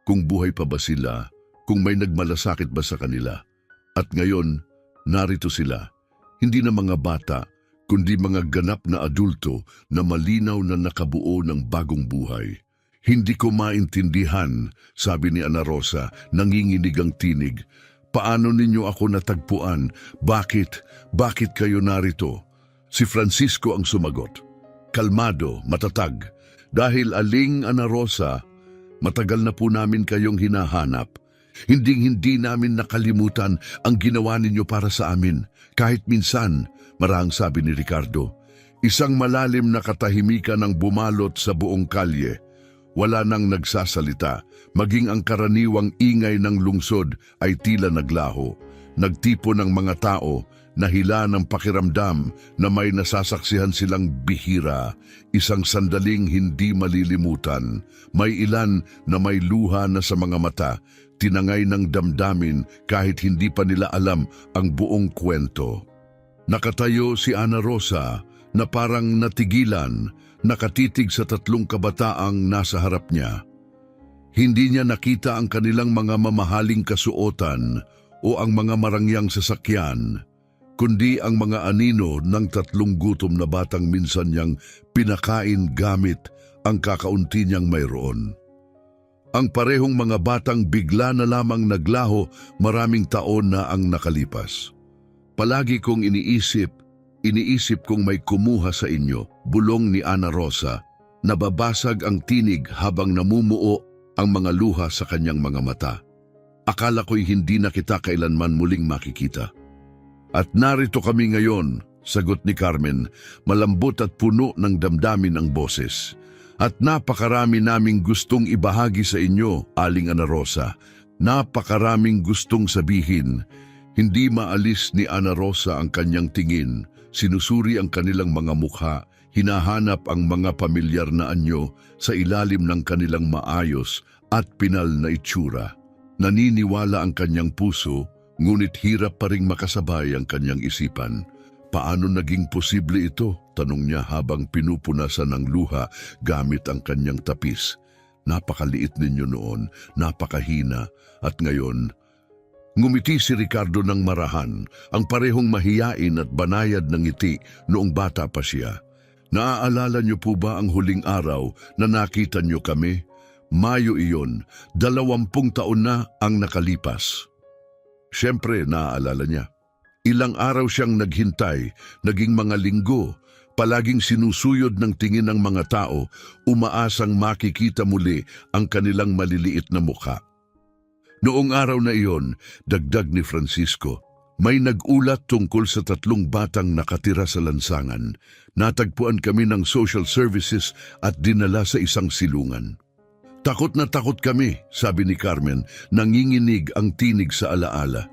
S1: Kung buhay pa ba sila, kung may nagmalasakit ba sa kanila. At ngayon, narito sila, hindi na mga bata, kundi mga ganap na adulto na malinaw na nakabuo ng bagong buhay. Hindi ko maintindihan, sabi ni Ana Rosa, nanginginig ang tinig. Paano ninyo ako natagpuan? Bakit kayo narito? Si Francisco ang sumagot. Kalmado, matatag. Dahil Aling Ana Rosa, matagal na po namin kayong hinahanap. Hindi namin nakalimutan ang ginawa ninyo para sa amin. Kahit minsan, marahang sabi ni Ricardo, isang malalim na katahimikan ang bumalot sa buong kalye. Wala nang nagsasalita, maging ang karaniwang ingay ng lungsod ay tila naglaho. Nagtipo ng mga tao, nahila ng pakiramdam na may nasasaksihan silang bihira, isang sandaling hindi malilimutan. May ilan na may luha na sa mga mata, tinangay ng damdamin kahit hindi pa nila alam ang buong kwento. Nakatayo si Ana Rosa na parang natigilan, nakatitig sa 3 kabataang nasa harap niya. Hindi niya nakita ang kanilang mga mamahaling kasuotan o ang mga marangyang sasakyan, kundi ang mga anino ng 3 gutom na batang minsan niyang pinakain gamit ang kakaunti niyang mayroon. Ang parehong mga batang bigla na lamang naglaho, maraming taon na ang nakalipas. Palagi kong iniisip kong may kumuha sa inyo, bulong ni Ana Rosa. Nababasag ang tinig habang namumuo ang mga luha sa kanyang mga mata. Akala ko'y hindi na kita kailanman muling makikita. At narito kami ngayon, sagot ni Carmen, malambot at puno ng damdamin ang boses. At napakarami naming gustong ibahagi sa inyo, Aling Ana Rosa. Napakaraming gustong sabihin. Hindi maalis ni Ana Rosa ang kanyang tingin. Sinusuri ang kanilang mga mukha, hinahanap ang mga pamilyar na anyo sa ilalim ng kanilang maayos at pinal na itsura. Naniniwala ang kanyang puso, ngunit hirap pa ring makasabay ang kanyang isipan. Paano naging posible ito? Tanong niya habang pinupunasan ng luha gamit ang kanyang tapis. Napakaliit ninyo noon, napakahina, at ngayon, ngumiti si Ricardo ng marahan, ang parehong mahiyain at banayad ng ngiti noong bata pa siya. Naaalala niyo po ba ang huling araw na nakita niyo kami? Mayo iyon, 20 taon na ang nakalipas. Siyempre, naaalala niya. Ilang araw siyang naghintay, naging mga linggo, palaging sinusuyod ng tingin ng mga tao, umaasang makikita muli ang kanilang maliliit na mukha. Noong araw na iyon, dagdag ni Francisco, may nag-ulat tungkol sa 3 batang nakatira sa lansangan. Natagpuan kami ng social services at dinala sa isang silungan. Takot na takot kami, sabi ni Carmen, nanginginig ang tinig sa alaala.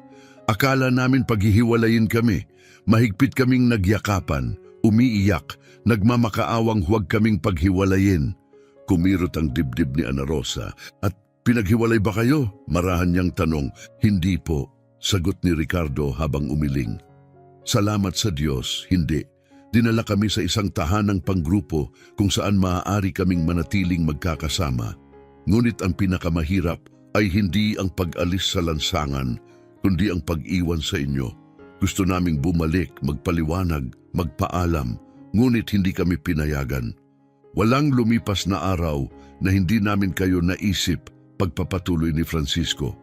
S1: Akala namin paghihiwalayin kami, mahigpit kaming nagyakapan, umiiyak, nagmamakaawang huwag kaming paghiwalayin. Kumirot ang dibdib ni Ana Rosa. At pinaghiwalay ba kayo? Marahan niyang tanong. Hindi po, sagot ni Ricardo habang umiling. Salamat sa Diyos, hindi. Dinala kami sa isang tahanang panggrupo kung saan maaari kaming manatiling magkakasama. Ngunit ang pinakamahirap ay hindi ang pag-alis sa lansangan, kundi ang pag-iwan sa inyo. Gusto naming bumalik, magpaliwanag, magpaalam, ngunit hindi kami pinayagan. Walang lumipas na araw na hindi namin kayo naisip, pagpapatuloy ni Francisco.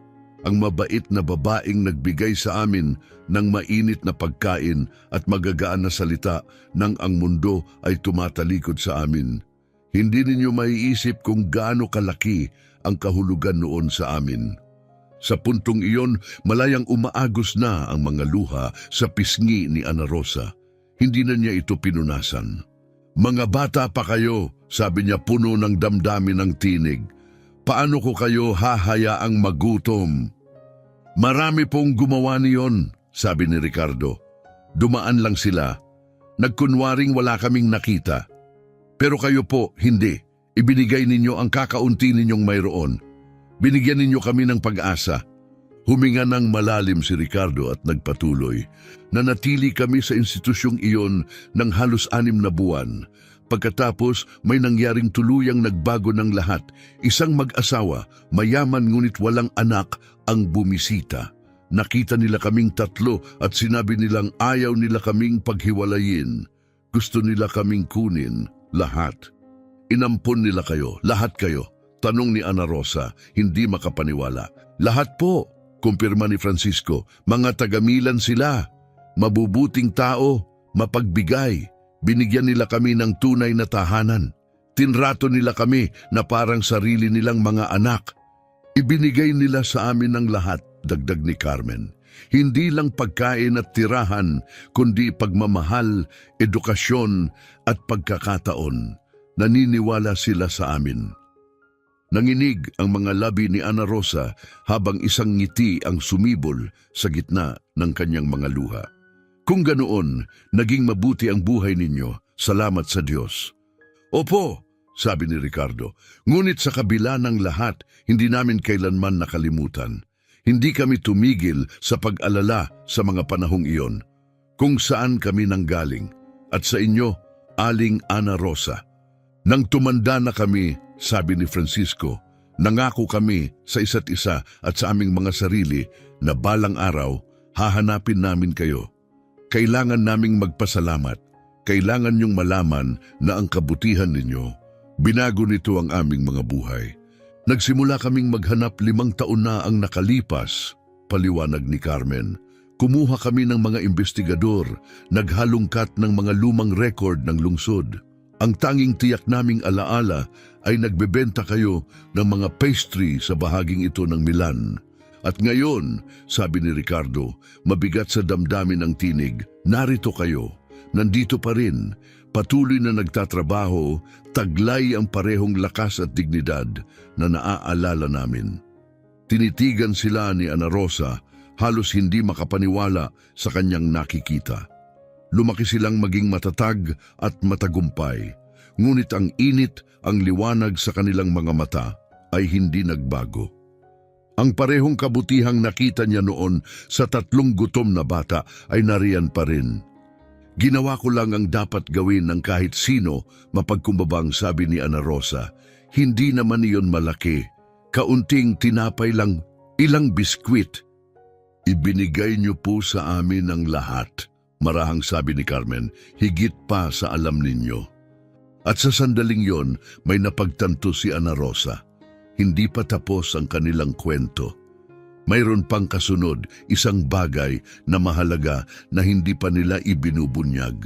S1: Ang mabait na babaeng nagbigay sa amin ng mainit na pagkain at magagaan na salita nang ang mundo ay tumatalikod sa amin. Hindi ninyo maiisip kung gaano kalaki ang kahulugan noon sa amin. Sa puntong iyon, malayang umaagos na ang mga luha sa pisngi ni Ana Rosa. Hindi na niya ito pinunasan. Mga bata pa kayo, sabi niya puno ng damdamin ng tinig. Paano ko kayo hahayaang magutom? Marami pong gumawa niyon, sabi ni Ricardo. Dumaan lang sila. Nagkunwaring wala kaming nakita. Pero kayo po, hindi. Ibinigay ninyo ang kakaunti ninyong mayroon. Binigyan ninyo kami ng pag-asa. Huminga ng malalim si Ricardo at nagpatuloy. Nanatili kami sa institusyong iyon ng halos 6 na buwan. Pagkatapos may nangyaring tuluyang nagbago ng lahat. Isang mag-asawa, mayaman ngunit walang anak, ang bumisita. Nakita nila kaming 3 at sinabi nilang ayaw nila kaming paghiwalayin. Gusto nila kaming kunin, lahat. Inampon nila kayo, lahat kayo. Tanong ni Ana Rosa, hindi makapaniwala. Lahat po, kumpirma ni Francisco, mga tagamilan sila. Mabubuting tao, mapagbigay. Binigyan nila kami ng tunay na tahanan. Tinrato nila kami na parang sarili nilang mga anak. Ibinigay nila sa amin ang lahat, dagdag ni Carmen. Hindi lang pagkain at tirahan, kundi pagmamahal, edukasyon at pagkakataon. Naniniwala sila sa amin. Nanginig ang mga labi ni Ana Rosa habang isang ngiti ang sumibol sa gitna ng kanyang mga luha. Kung ganoon, naging mabuti ang buhay ninyo, salamat sa Diyos. Opo, sabi ni Ricardo, ngunit sa kabila ng lahat, hindi namin kailanman nakalimutan. Hindi kami tumigil sa pag-alala sa mga panahong iyon, kung saan kami nanggaling, at sa inyo, Aling Ana Rosa. Nang tumanda na kami, sabi ni Francisco, nangako kami sa isa't isa at sa aming mga sarili na balang araw, hahanapin namin kayo. Kailangan naming magpasalamat. Kailangan niyong malaman na ang kabutihan ninyo, binago nito ang aming mga buhay. Nagsimula kaming maghanap 5 taon na ang nakalipas, paliwanag ni Carmen. Kumuha kami ng mga investigador, naghalungkat ng mga lumang record ng lungsod. Ang tanging tiyak naming alaala ay nagbebenta kayo ng mga pastry sa bahaging ito ng Milan. At ngayon, sabi ni Ricardo, mabigat sa damdamin ng tinig, narito kayo, nandito pa rin, patuloy na nagtatrabaho, taglay ang parehong lakas at dignidad na naaalala namin. Tinitigan sila ni Ana Rosa, halos hindi makapaniwala sa kanyang nakikita. Lumaki silang maging matatag at matagumpay, ngunit ang init, ang liwanag sa kanilang mga mata ay hindi nagbago. Ang parehong kabutihang nakita niya noon sa 3 gutom na bata ay nariyan pa rin. Ginawa ko lang ang dapat gawin ng kahit sino, mapagkumbabang sabi ni Ana Rosa. Hindi naman iyon malaki. Kaunting tinapay lang, ilang biskwit. Ibinigay niyo po sa amin ang lahat, marahang sabi ni Carmen, higit pa sa alam ninyo. At sa sandaling yon, may napagtanto si Ana Rosa. Hindi pa tapos ang kanilang kwento. Mayroon pang kasunod, isang bagay na mahalaga na hindi pa nila ibinubunyag.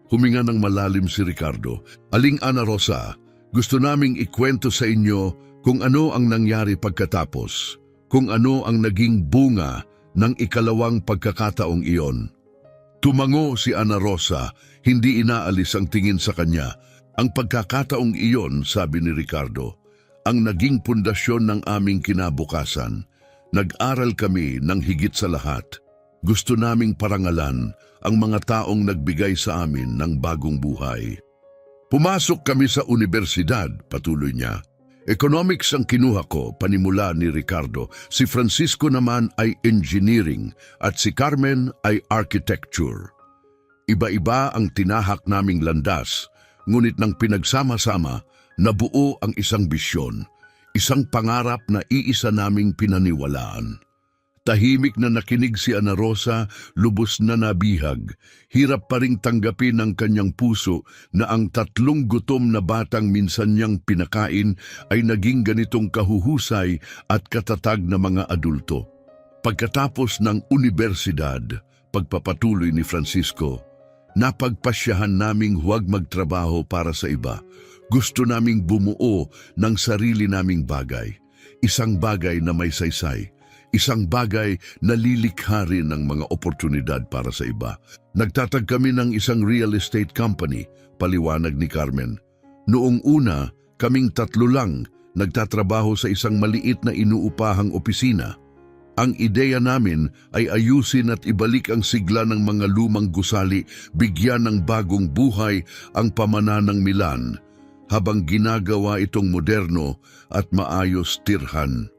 S1: Huminga ng malalim si Ricardo. Aling Ana Rosa, gusto naming ikwento sa inyo kung ano ang nangyari pagkatapos, kung ano ang naging bunga ng ikalawang pagkakataong iyon. Tumango si Ana Rosa, hindi inaalis ang tingin sa kanya. Ang pagkakataong iyon, sabi ni Ricardo, ang naging pundasyon ng aming kinabukasan. Nag-aral kami ng higit sa lahat. Gusto naming parangalan ang mga taong nagbigay sa amin ng bagong buhay. Pumasok kami sa universidad, patuloy niya. Economics ang kinuha ko, panimula ni Ricardo. Si Francisco naman ay engineering at si Carmen ay architecture. Iba-iba ang tinahak naming landas, ngunit nang pinagsama-sama, nabuo ang isang bisyon, isang pangarap na iisa naming pinaniwalaan. Tahimik na nakinig si Ana Rosa, lubos na nabihag. Hirap pa ring tanggapin ng kanyang puso na ang 3 gutom na batang minsan niyang pinakain ay naging ganitong kahuhusay at katatag na mga adulto. Pagkatapos ng universidad, pagpapatuloy ni Francisco, napagpasyahan naming huwag magtrabaho para sa iba. Gusto naming bumuo ng sarili naming bagay. Isang bagay na may saysay. Isang bagay na lilikha rin ng mga oportunidad para sa iba. Nagtatag kami ng isang real estate company, paliwanag ni Carmen. Noong una, kaming 3 lang nagtatrabaho sa isang maliit na inuupahang opisina. Ang ideya namin ay ayusin at ibalik ang sigla ng mga lumang gusali, bigyan ng bagong buhay ang pamananang Milan, habang ginagawa itong moderno at maayos tirhan.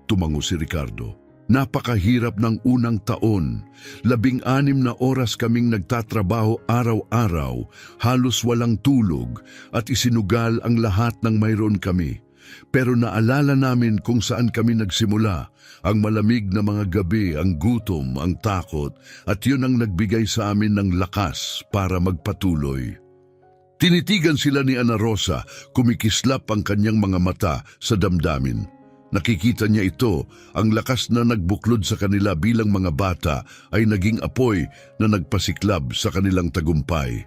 S1: Tumango si Ricardo. Napakahirap ng unang taon. 16 na oras kaming nagtatrabaho araw-araw, halos walang tulog at isinugal ang lahat ng mayroon kami. Pero naalala namin kung saan kami nagsimula. Ang malamig na mga gabi, ang gutom, ang takot, at yun ang nagbigay sa amin ng lakas para magpatuloy. Tinitigan sila ni Ana Rosa, kumikislap ang kanyang mga mata sa damdamin. Nakikita niya ito, ang lakas na nagbuklod sa kanila bilang mga bata ay naging apoy na nagpasiklab sa kanilang tagumpay.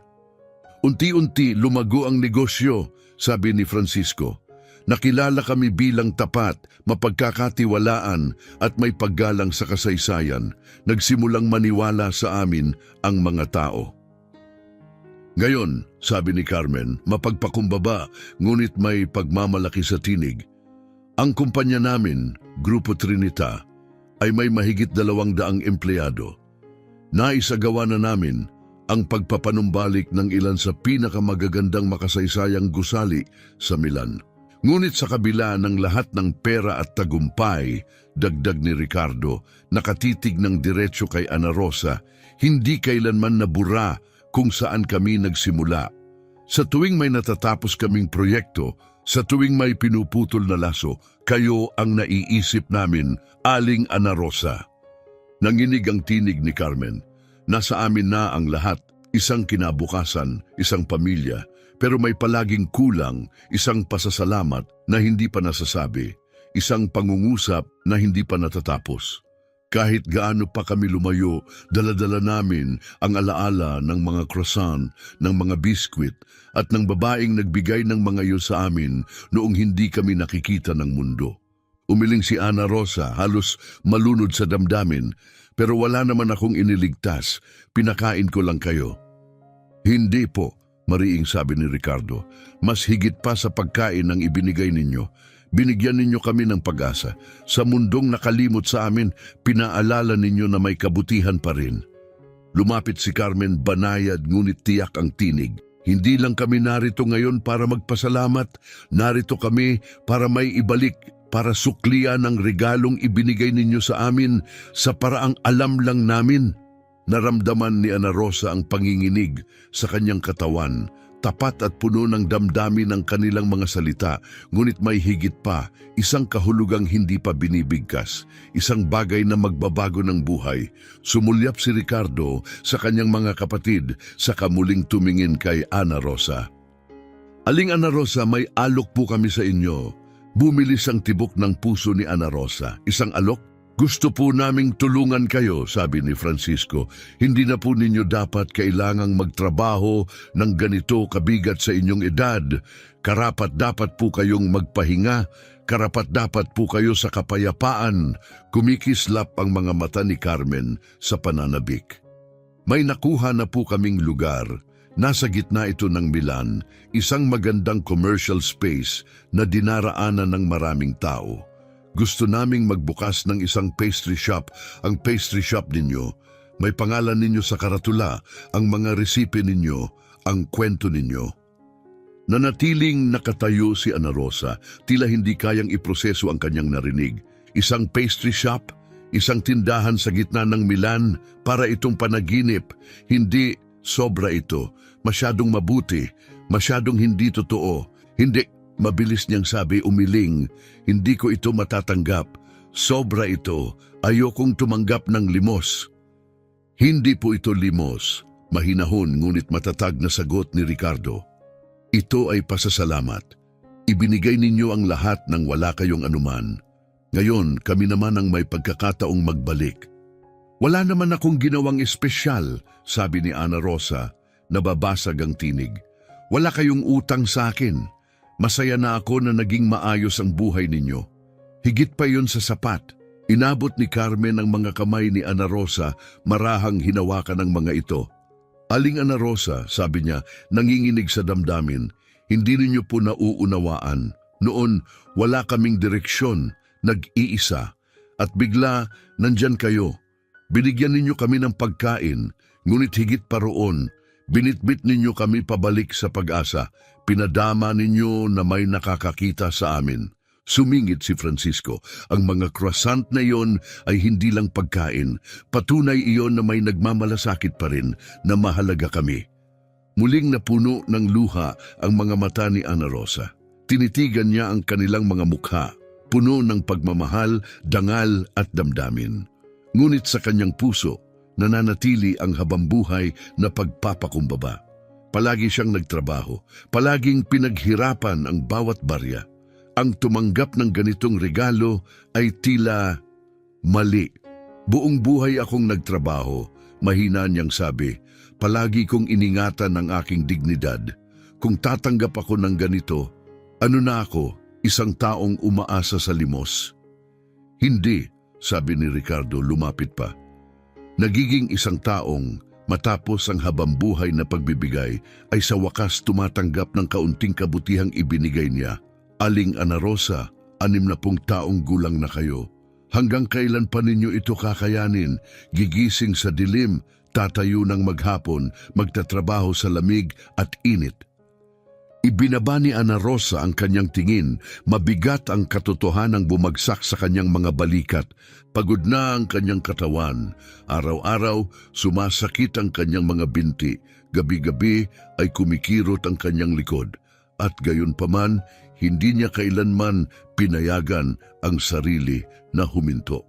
S1: Unti-unti lumago ang negosyo, sabi ni Francisco. Nakilala kami bilang tapat, mapagkakatiwalaan at may paggalang sa kasaysayan. Nagsimulang maniwala sa amin ang mga tao. Ngayon, sabi ni Carmen, mapagpakumbaba ngunit may pagmamalaki sa tinig. Ang kumpanya namin, Grupo Trinita, ay may mahigit 200 empleyado. Naisagawa na namin ang pagpapanumbalik ng ilan sa pinakamagagandang makasaysayang gusali sa Milan. Ngunit sa kabila ng lahat ng pera at tagumpay, dagdag ni Ricardo, nakatitig ng diretsyo kay Ana Rosa, hindi kailanman nabura kung saan kami nagsimula. Sa tuwing may natatapos kaming proyekto, sa tuwing may pinuputol na laso, kayo ang naiisip namin, Aling Ana Rosa. Nanginig ang tinig ni Carmen. Nasa amin na ang lahat, isang kinabukasan, isang pamilya, pero may palaging kulang, isang pasasalamat na hindi pa nasasabi, isang pangungusap na hindi pa natatapos. Kahit gaano pa kami lumayo, dala-dala namin ang alaala ng mga croissant, ng mga biskwit, at ng babaeng nagbigay ng mga iyo sa amin noong hindi kami nakikita ng mundo. Umiling si Ana Rosa, halos malunod sa damdamin, pero wala naman akong iniligtas, pinakain ko lang kayo. Hindi po, mariing sabi ni Ricardo, mas higit pa sa pagkain ang ibinigay ninyo. Binigyan ninyo kami ng pag-asa. Sa mundong nakalimot sa amin, pinaalala ninyo na may kabutihan pa rin. Lumapit si Carmen, banayad ngunit tiyak ang tinig. Hindi lang kami narito ngayon para magpasalamat, narito kami para may ibalik, para suklian ang regalong ibinigay ninyo sa amin sa paraang alam lang namin. Naramdaman ni Ana Rosa ang panginginig sa kanyang katawan, tapat at puno ng damdamin ng kanilang mga salita, ngunit may higit pa, isang kahulugang hindi pa binibigkas, isang bagay na magbabago ng buhay. Sumulyap si Ricardo sa kanyang mga kapatid, saka muling tumingin kay Ana Rosa. Aling Ana Rosa, may alok po kami sa inyo. Bumilis ang tibok ng puso ni Ana Rosa. Isang alok? Gusto po naming tulungan kayo, sabi ni Francisco. Hindi na po ninyo dapat kailangang magtrabaho ng ganito kabigat sa inyong edad. Karapat-dapat po kayong magpahinga. Karapat-dapat po kayo sa kapayapaan. Kumikislap ang mga mata ni Carmen sa pananabik. May nakuha na po kaming lugar. Nasa gitna ito ng Milan, isang magandang commercial space na dinaraanan ng maraming tao. Gusto naming magbukas ng isang pastry shop. Ang pastry shop ninyo, may pangalan ninyo sa karatula, ang mga resipe ninyo, ang kwento ninyo. Nanatiling nakatayo si Ana Rosa, tila hindi kayang iproseso ang kanyang narinig. Isang pastry shop, isang tindahan sa gitna ng Milan, para itong panaginip. Hindi sobra ito, masyadong mabuti, masyadong hindi totoo. Hindi, mabilis niyang sabi, umiling, hindi ko ito matatanggap. Sobra ito, ayokong tumanggap ng limos. Hindi po ito limos, mahinahon ngunit matatag na sagot ni Ricardo. Ito ay pasasalamat. Ibinigay ninyo ang lahat nang wala kayong anuman. Ngayon, kami naman ang may pagkakataong magbalik. Wala naman akong ginawang espesyal, sabi ni Ana Rosa, nababasag ang tinig. Wala kayong utang sa akin. Masaya na ako na naging maayos ang buhay ninyo. Higit pa yun sa sapat. Inabot ni Carmen ang mga kamay ni Ana Rosa, marahang hinawakan ang mga ito. Aling Ana Rosa, sabi niya, nanginginig sa damdamin, hindi ninyo po nauunawaan. Noon, wala kaming direksyon, nag-iisa. At bigla, nandyan kayo. Binigyan ninyo kami ng pagkain, ngunit higit pa roon, binitbit ninyo kami pabalik sa pag-asa. Pinadama ninyo na may nakakakita sa amin. Sumingit si Francisco. Ang mga croissant na iyon ay hindi lang pagkain. Patunay iyon na may nagmamalasakit pa rin na mahalaga kami. Muling napuno ng luha ang mga mata ni Ana Rosa. Tinitigan niya ang kanilang mga mukha, puno ng pagmamahal, dangal at damdamin. Ngunit sa kanyang puso, nananatili ang habambuhay na pagpapakumbaba. Palagi siyang nagtrabaho, palaging pinaghirapan ang bawat barya. Ang tumanggap ng ganitong regalo ay tila mali. Buong buhay akong nagtrabaho, mahina niyang sabi, palagi kong iningatan ang aking dignidad. Kung tatanggap ako ng ganito, ano na ako, isang taong umaasa sa limos? Hindi, sabi ni Ricardo lumapit pa. Nagiging isang taong matapos ang habambuhay na pagbibigay ay sa wakas tumatanggap ng kaunting kabutihang ibinigay niya. Aling Ana Rosa, 60 taong gulang na kayo. Hanggang kailan pa ninyo ito kakayanin? Gigising sa dilim, tatayo ng maghapon, magtatrabaho sa lamig at init. Ibinaba ni Ana Rosa ang kanyang tingin, mabigat ang katotohanang bumagsak sa kanyang mga balikat. Pagod na ang kanyang katawan, araw-araw sumasakit ang kanyang mga binti, gabi-gabi ay kumikirot ang kanyang likod. At gayon paman, hindi niya kailanman pinayagan ang sarili na huminto.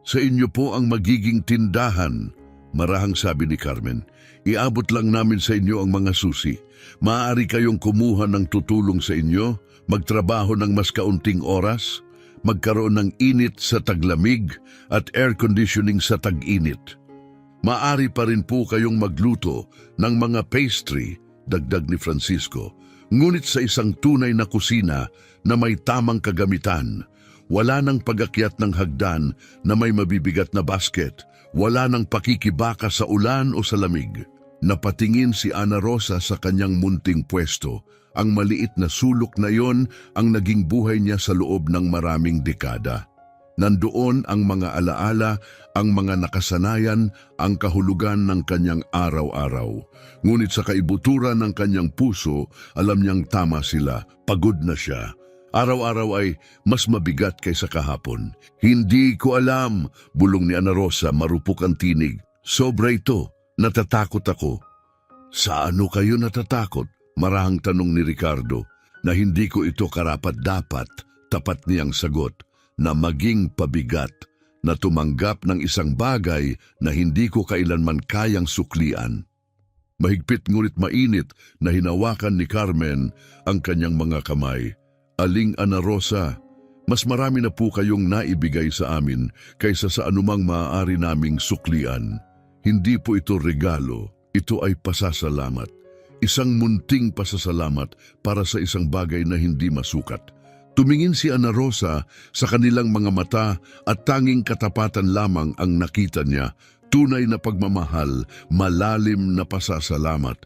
S1: Sa inyo po ang magiging tindahan, marahang sabi ni Carmen. Iabot lang namin sa inyo ang mga susi. Maaari kayong kumuha ng tutulong sa inyo, magtrabaho ng mas kaunting oras, magkaroon ng init sa taglamig at air conditioning sa tag-init. Maaari pa rin po kayong magluto ng mga pastry, dagdag ni Francisco, ngunit sa isang tunay na kusina na may tamang kagamitan. Wala nang pag-akyat ng hagdan na may mabibigat na basket. Wala nang pakikibaka sa ulan o sa lamig. Napatingin si Ana Rosa sa kanyang munting pwesto. Ang maliit na sulok na yon ang naging buhay niya sa loob ng maraming dekada. Nandoon ang mga alaala, ang mga nakasanayan, ang kahulugan ng kanyang araw-araw. Ngunit sa kaibuturan ng kanyang puso, alam niyang tama sila, pagod na siya. Araw-araw ay mas mabigat kaysa kahapon. Hindi ko alam, bulong ni Ana Rosa, marupok ang tinig. Sobra ito, natatakot ako. Sa ano kayo natatakot? Marahang tanong ni Ricardo, na hindi ko ito karapat-dapat, tapat niyang sagot, na maging pabigat, na tumanggap ng isang bagay na hindi ko kailanman kayang suklian. Mahigpit ngunit mainit na hinawakan ni Carmen ang kanyang mga kamay. Aling Ana Rosa, mas marami na po kayong naibigay sa amin kaysa sa anumang maaari naming suklian. Hindi po ito regalo, ito ay pasasalamat. Isang munting pasasalamat para sa isang bagay na hindi masukat. Tumingin si Ana Rosa sa kanilang mga mata at tanging katapatan lamang ang nakita niya, tunay na pagmamahal, malalim na pasasalamat.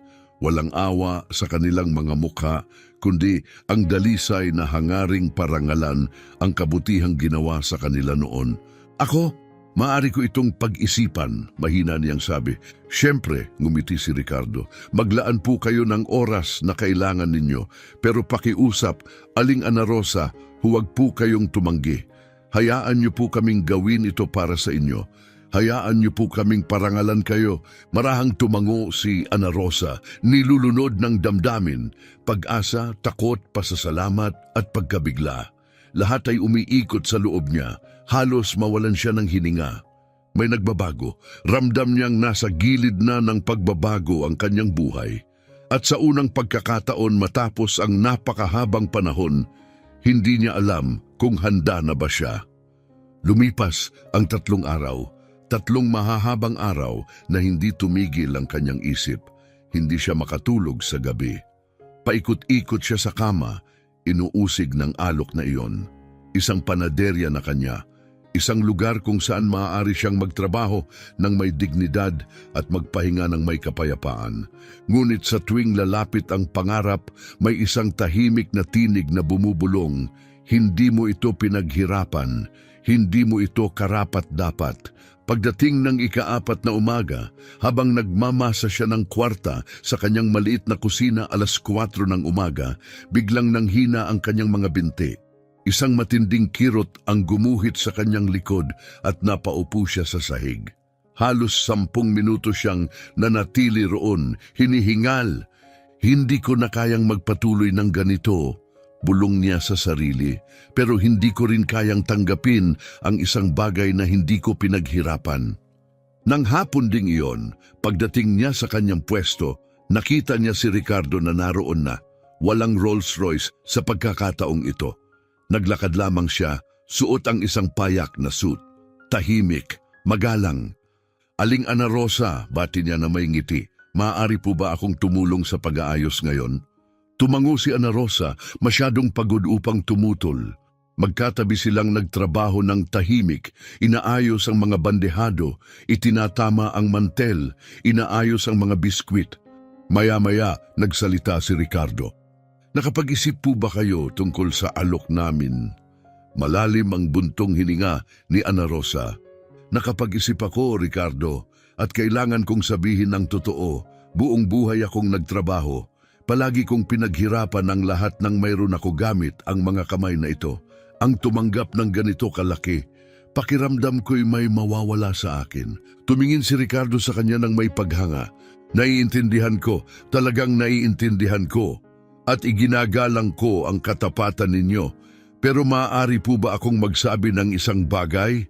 S1: Walang awa sa kanilang mga mukha, kundi ang dalisay na hangaring parangalan ang kabutihang ginawa sa kanila noon. Ako, maaari ko itong pag-isipan, mahina niyang sabi. Siyempre, ngumiti si Ricardo, maglaan po kayo ng oras na kailangan ninyo, pero pakiusap, Aling Ana Rosa, huwag po kayong tumanggi. Hayaan niyo po kaming gawin ito para sa inyo. Hayaan niyo po kaming parangalan kayo. Marahang tumango si Ana Rosa, nilulunod ng damdamin, pag-asa, takot, pasasalamat at pagkabigla. Lahat ay umiikot sa loob niya, halos mawalan siya ng hininga. May nagbabago, ramdam niyang nasa gilid na ng pagbabago ang kanyang buhay. At sa unang pagkakataon matapos ang napakahabang panahon, hindi niya alam kung handa na ba siya. Lumipas ang 3 araw. 3 mahahabang araw na hindi tumigil ang kanyang isip. Hindi siya makatulog sa gabi. Paikot-ikot siya sa kama, inuusig ng alok na iyon. Isang panaderya na kanya, isang lugar kung saan maaari siyang magtrabaho ng may dignidad at magpahinga ng may kapayapaan. Ngunit sa tuwing lalapit ang pangarap, may isang tahimik na tinig na bumubulong. Hindi mo ito pinaghirapan, hindi mo ito karapat-dapat. Pagdating ng ika-4 na umaga, habang nagmamasa siya ng kwarta sa kanyang maliit na kusina 4:00 ng umaga, biglang nanghina ang kanyang mga binti. Isang matinding kirot ang gumuhit sa kanyang likod at napaupo siya sa sahig. Halos 10 minuto siyang nanatili roon, hinihingal. Hindi ko na kayang magpatuloy ng ganito, bulong niya sa sarili, pero hindi ko rin kayang tanggapin ang isang bagay na hindi ko pinaghirapan. Nang hapon ding iyon, pagdating niya sa kanyang pwesto, nakita niya si Ricardo na naroon na, walang Rolls Royce sa pagkakataong ito. Naglakad lamang siya, suot ang isang payak na suit. Tahimik, magalang. Aling Ana Rosa, bati niya na may ngiti, maaari po ba akong tumulong sa pag-aayos ngayon? Tumango si Ana Rosa, masyadong pagod upang tumutol. Magkatabi silang nagtrabaho ng tahimik, inaayos ang mga bandehado, itinatama ang mantel, inaayos ang mga biskwit. Maya-maya, nagsalita si Ricardo. Nakapag-isip po ba kayo tungkol sa alok namin? Malalim ang buntong hininga ni Ana Rosa. Nakapag-isip ako, Ricardo, at kailangan kong sabihin ng totoo. Buong buhay akong nagtrabaho. Palagi kong pinaghirapan ang lahat ng mayroon ako gamit ang mga kamay na ito. Ang tumanggap ng ganito kalaki, pakiramdam ko'y may mawawala sa akin. Tumingin si Ricardo sa kanya ng may paghanga. Naiintindihan ko, talagang naiintindihan ko. At iginagalang ko ang katapatan ninyo. Pero maaari po ba akong magsabi ng isang bagay?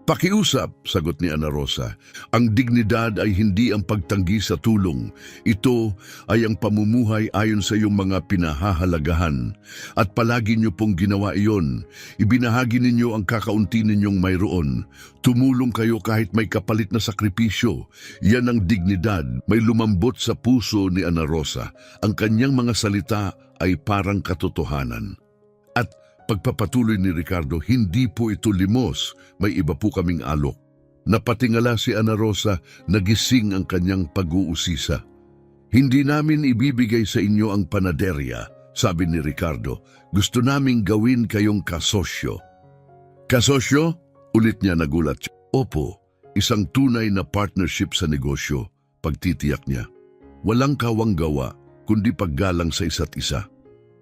S1: Pakiusap, sagot ni Ana Rosa. Ang dignidad ay hindi ang pagtanggi sa tulong. Ito ay ang pamumuhay ayon sa iyong mga pinahahalagahan. At palagi niyo pong ginawa iyon. Ibinahagi ninyo ang kakaunti ninyong mayroon. Tumulong kayo kahit may kapalit na sakripisyo. Yan ang dignidad. May lumambot sa puso ni Ana Rosa. Ang kanyang mga salita ay parang katotohanan. At pagpapatuloy ni Ricardo, hindi po ito limos, may iba po kaming alok. Napatingala si Ana Rosa, nagising ang kanyang pag-uusisa. Hindi namin ibibigay sa inyo ang panaderya, sabi ni Ricardo. Gusto naming gawin kayong kasosyo. Kasosyo? Ulit niya nagulat. Opo, isang tunay na partnership sa negosyo, pagtitiyak niya. Walang kawang gawa, kundi paggalang sa isa't isa.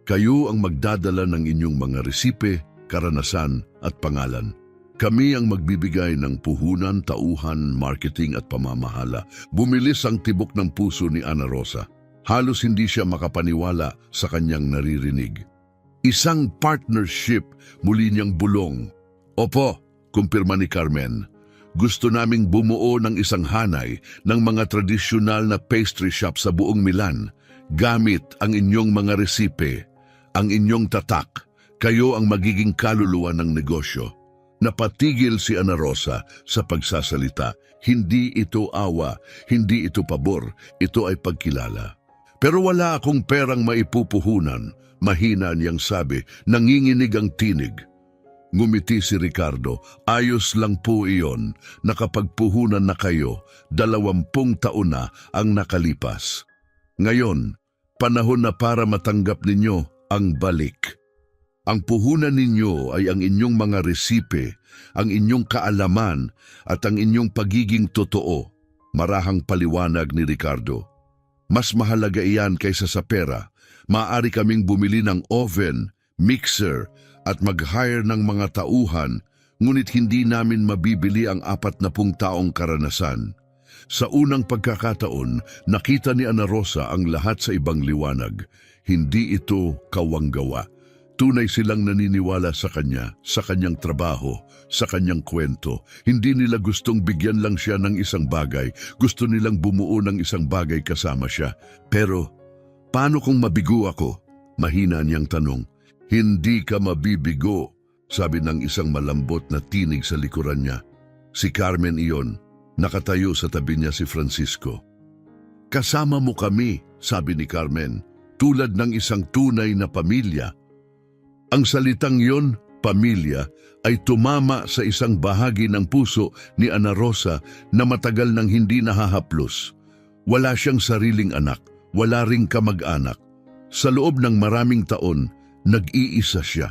S1: Kayo ang magdadala ng inyong mga resipe, karanasan at pangalan. Kami ang magbibigay ng puhunan, tauhan, marketing at pamamahala. Bumilis ang tibok ng puso ni Ana Rosa. Halos hindi siya makapaniwala sa kanyang naririnig. Isang partnership, muli niyang bulong. Opo, kumpirma ni Carmen. Gusto naming bumuo ng isang hanay ng mga tradisyonal na pastry shop sa buong Milan. Gamit ang inyong mga resipe, ang inyong tatak, kayo ang magiging kaluluwa ng negosyo. Napatigil si Ana Rosa sa pagsasalita. Hindi ito awa, hindi ito pabor, ito ay pagkilala. Pero wala akong perang maipupuhunan, mahina niyang sabi, nanginginig ang tinig. Ngumiti si Ricardo, ayos lang po iyon, nakapagpuhunan na kayo, 20 taon na ang nakalipas. Ngayon, panahon na para matanggap ninyo ang balik. Ang puhunan ninyo ay ang inyong mga resipe, ang inyong kaalaman at ang inyong pagiging totoo. Marahang paliwanag ni Ricardo. Mas mahalaga iyan kaysa sa pera. Maaari kaming bumili ng oven, mixer at mag-hire ng mga tauhan, ngunit hindi namin mabibili ang 40 taong karanasan. Sa unang pagkakataon, nakita ni Ana Rosa ang lahat sa ibang liwanag. Hindi ito kawanggawa. Tunay silang naniniwala sa kanya, sa kanyang trabaho, sa kanyang kwento. Hindi nila gustong bigyan lang siya ng isang bagay. Gusto nilang bumuo ng isang bagay kasama siya. Pero, paano kung mabigo ako? Mahina niyang tanong. Hindi ka mabibigo, sabi ng isang malambot na tinig sa likuran niya. Si Carmen iyon. Nakatayo sa tabi niya si Francisco. Kasama mo kami, sabi ni Carmen, tulad ng isang tunay na pamilya. Ang salitang yon, pamilya, ay tumama sa isang bahagi ng puso ni Ana Rosa na matagal nang hindi nahahaplos. Wala siyang sariling anak, wala ring kamag-anak. Sa loob ng maraming taon, nag-iisa siya.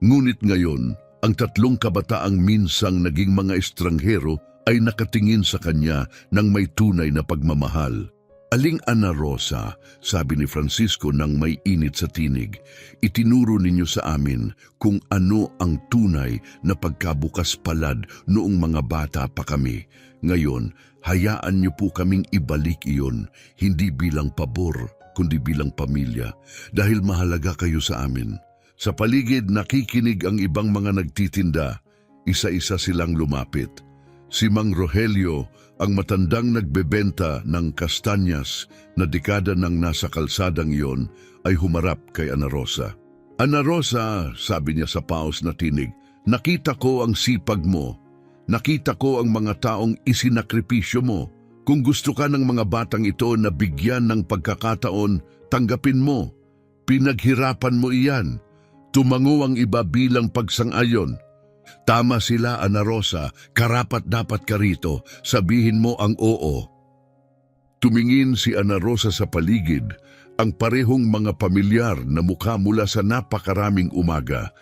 S1: Ngunit ngayon, ang 3 kabataang minsang naging mga estranghero ay nakatingin sa kanya ng may tunay na pagmamahal. Aling Ana Rosa, sabi ni Francisco nang may init sa tinig, itinuro ninyo sa amin kung ano ang tunay na pagkabukas palad noong mga bata pa kami. Ngayon, hayaan niyo po kaming ibalik iyon, hindi bilang pabor, kundi bilang pamilya, dahil mahalaga kayo sa amin. Sa paligid nakikinig ang ibang mga nagtitinda, isa-isa silang lumapit. Si Mang Rogelio, ang matandang nagbebenta ng kastanyas na dekada nang nasa kalsadang iyon, ay humarap kay Ana Rosa. Ana Rosa, sabi niya sa paos na tinig, nakita ko ang sipag mo. Nakita ko ang mga taong isinakripisyo mo. Kung gusto ka ng mga batang ito na bigyan ng pagkakataon, tanggapin mo. Pinaghirapan mo iyan. Tumango ang iba bilang pagsang-ayon. Tama sila, Ana Rosa, karapat-dapat ka rito, sabihin mo ang oo. Tumingin si Ana Rosa sa paligid, ang parehong mga pamilyar na mukha mula sa napakaraming umaga,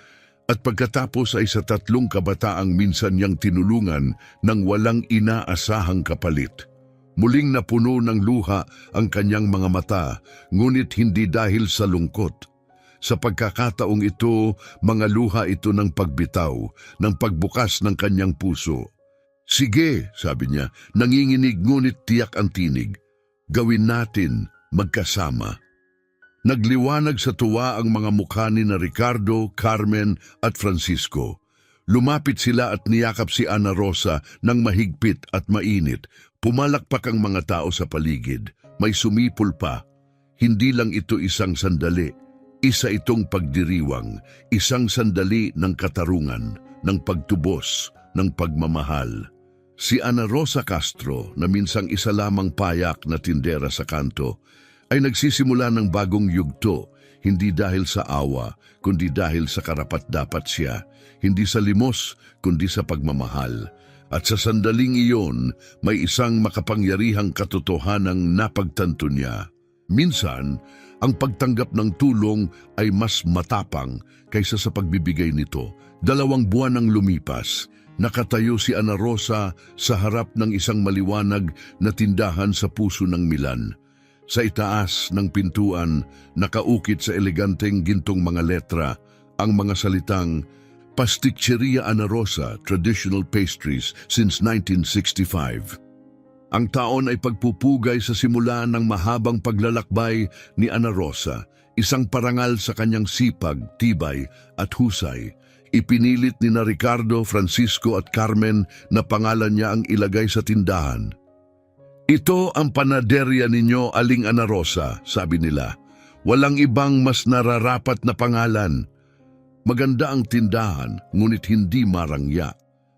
S1: at pagkatapos ay sa 3 kabataang minsan niyang tinulungan ng walang inaasahang kapalit. Muling napuno ng luha ang kanyang mga mata, ngunit hindi dahil sa lungkot. Sa pagkakataong ito, mga luha ito ng pagbitaw, ng pagbukas ng kanyang puso. Sige, sabi niya, nanginginig ngunit tiyak ang tinig. Gawin natin, magkasama. Nagliwanag sa tuwa ang mga mukha ni na Ricardo, Carmen at Francisco. Lumapit sila at niyakap si Ana Rosa ng mahigpit at mainit. Pumalakpak ang mga tao sa paligid. May sumipol pa. Hindi lang ito isang sandali. Isa itong pagdiriwang, isang sandali ng katarungan, ng pagtubos, ng pagmamahal. Si Ana Rosa Castro, na minsang isa lamang payak na tindera sa kanto, ay nagsisimula ng bagong yugto, hindi dahil sa awa, kundi dahil sa karapat-dapat siya, hindi sa limos, kundi sa pagmamahal. At sa sandaling iyon, may isang makapangyarihang katotohanang napagtanto niya. Minsan, ang pagtanggap ng tulong ay mas matapang kaysa sa pagbibigay nito. 2 buwan ang lumipas, nakatayo si Ana Rosa sa harap ng isang maliwanag na tindahan sa puso ng Milan. Sa itaas ng pintuan, nakaukit sa eleganteng gintong mga letra, ang mga salitang, Pasticceria Ana Rosa, Traditional Pastries since 1965. Ang taon ay pagpupugay sa simula ng mahabang paglalakbay ni Ana Rosa, isang parangal sa kanyang sipag, tibay at husay. Ipinilit ni na Ricardo, Francisco at Carmen na pangalan niya ang ilagay sa tindahan. Ito ang panaderya ninyo, Aling Ana Rosa, sabi nila. Walang ibang mas nararapat na pangalan. Maganda ang tindahan, ngunit hindi marangya.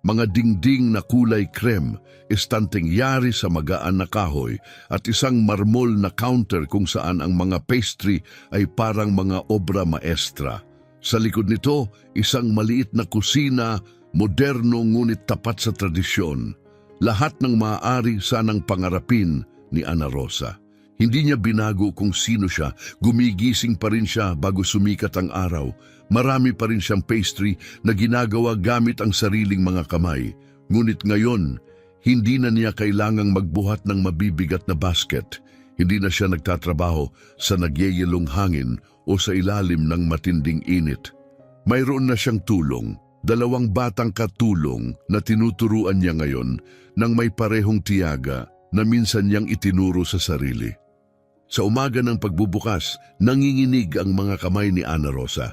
S1: Mga dingding na kulay krem, estanteng yari sa magaan na kahoy at isang marmol na counter kung saan ang mga pastry ay parang mga obra maestra. Sa likod nito, isang maliit na kusina, moderno ngunit tapat sa tradisyon. Lahat ng maaari sanang pangarapin ni Ana Rosa. Hindi niya binago kung sino siya, gumigising pa rin siya bago sumikat ang araw. Marami pa rin siyang pastry na ginagawa gamit ang sariling mga kamay. Ngunit ngayon, hindi na niya kailangang magbuhat ng mabibigat na basket. Hindi na siya nagtatrabaho sa nagyeyelong hangin o sa ilalim ng matinding init. Mayroon na siyang tulong, 2 batang katulong na tinuturuan niya ngayon ng may parehong tiyaga na minsan niyang itinuro sa sarili. Sa umaga ng pagbubukas, nanginginig ang mga kamay ni Ana Rosa.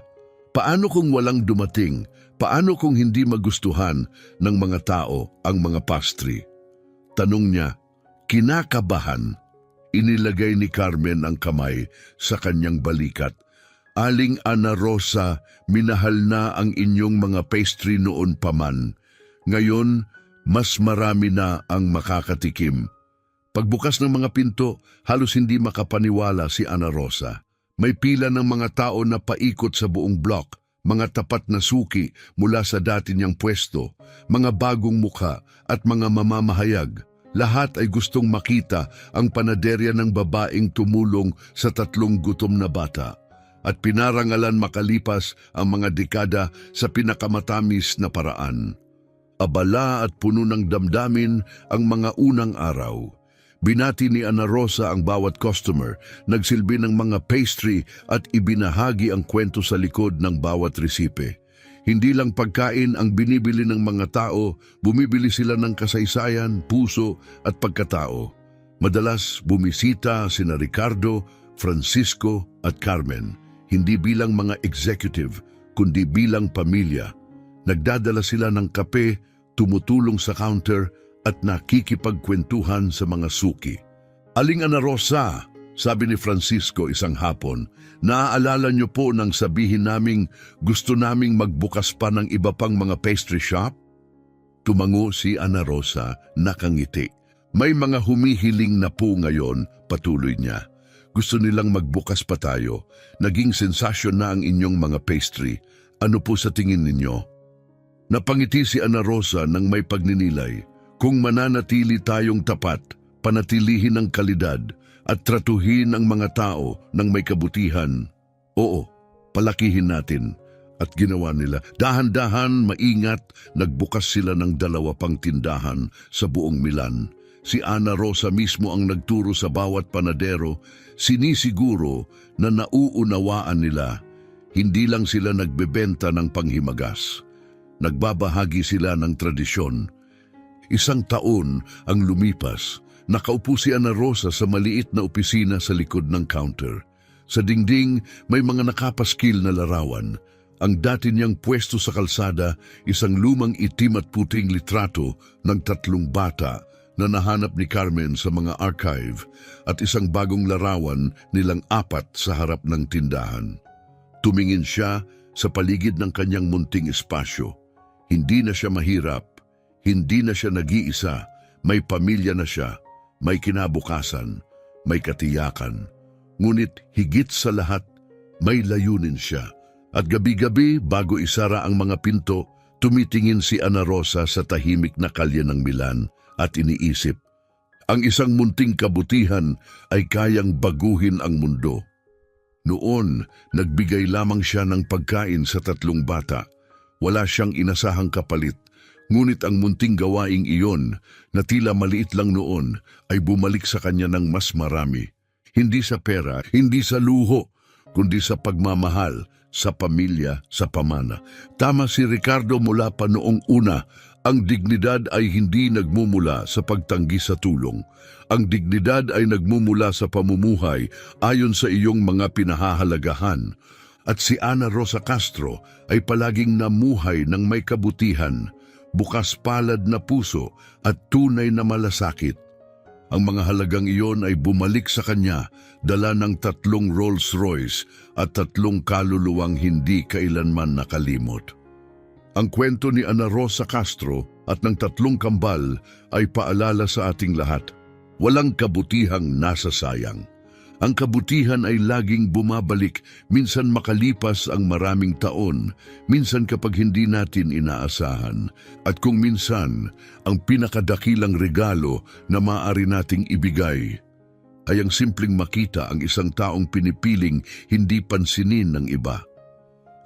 S1: Paano kung walang dumating? Paano kung hindi magustuhan ng mga tao ang mga pastry? Tanong niya, kinakabahan. Inilagay ni Carmen ang kamay sa kanyang balikat. Aling Ana Rosa, minahal na ang inyong mga pastry noon pa man. Ngayon, mas marami na ang makakatikim. Pagbukas ng mga pinto, halos hindi makapaniwala si Ana Rosa. May pila ng mga tao na paikot sa buong block, mga tapat na suki mula sa dati niyang pwesto, mga bagong mukha at mga mamamahayag. Lahat ay gustong makita ang panaderya ng babaeng tumulong sa 3 gutom na bata at pinarangalan makalipas ang mga dekada sa pinakamatamis na paraan. Abala at puno ng damdamin ang mga unang araw. Binati ni Ana Rosa ang bawat customer, nagsilbi ng mga pastry at ibinahagi ang kwento sa likod ng bawat resipe. Hindi lang pagkain ang binibili ng mga tao, bumibili sila ng kasaysayan, puso at pagkatao. Madalas bumisita sina Ricardo, Francisco at Carmen, hindi bilang mga executive, kundi bilang pamilya. Nagdadala sila ng kape, tumutulong sa counter at nakikipagkwentuhan sa mga suki. Aling Ana Rosa, sabi ni Francisco isang hapon, naaalala niyo po nang sabihin naming gusto naming magbukas pa ng iba pang mga pastry shop? Tumango si Ana Rosa, nakangiti. May mga humihiling na po ngayon, patuloy niya. Gusto nilang magbukas pa tayo. Naging sensasyon na ang inyong mga pastry. Ano po sa tingin ninyo? Napangiti si Ana Rosa nang may pagninilay. Kung mananatili tayong tapat, panatilihin ang kalidad at tratuhin ang mga tao ng may kabutihan, oo, palakihin natin. At ginawa nila. Dahan-dahan, maingat, nagbukas sila ng 2 pang tindahan sa buong Milan. Si Ana Rosa mismo ang nagturo sa bawat panadero, sinisiguro na nauunawaan nila. Hindi lang sila nagbebenta ng panghimagas. Nagbabahagi sila ng tradisyon. 1 taon ang lumipas. Nakaupo si Ana Rosa sa maliit na opisina sa likod ng counter. Sa dingding, may mga nakapaskil na larawan. Ang dati niyang pwesto sa kalsada, isang lumang itim at puting litrato ng 3 bata na nahanap ni Carmen sa mga archive at isang bagong larawan nilang 4 sa harap ng tindahan. Tumingin siya sa paligid ng kanyang munting espasyo. Hindi na siya mahirap. Hindi na siya nag-iisa, may pamilya na siya, may kinabukasan, may katiyakan. Ngunit higit sa lahat, may layunin siya. At gabi-gabi bago isara ang mga pinto, tumitingin si Ana Rosa sa tahimik na kalye ng Milan at iniisip, ang isang munting kabutihan ay kayang baguhin ang mundo. Noon, nagbigay lamang siya ng pagkain sa 3 bata. Wala siyang inasahang kapalit. Ngunit ang munting gawaing iyon, na tila maliit lang noon, ay bumalik sa kanya ng mas marami. Hindi sa pera, hindi sa luho, kundi sa pagmamahal, sa pamilya, sa pamana. Tama si Ricardo mula pa noong una, ang dignidad ay hindi nagmumula sa pagtanggi sa tulong. Ang dignidad ay nagmumula sa pamumuhay ayon sa iyong mga pinahahalagahan. At si Ana Rosa Castro ay palaging namuhay ng may kabutihan, bukas palad na puso at tunay na malasakit. Ang mga halagang iyon ay bumalik sa kanya, dala ng 3 Rolls Royce at 3 kaluluwang hindi kailanman nakalimot. Ang kwento ni Ana Rosa Castro at ng 3 kambal ay paalala sa ating lahat. Walang kabutihang nasasayang. Ang kabutihan ay laging bumabalik, minsan makalipas ang maraming taon, minsan kapag hindi natin inaasahan. At kung minsan, ang pinakadakilang regalo na maaari nating ibigay ay ang simpleng makita ang isang taong pinipiling hindi pansinin ng iba.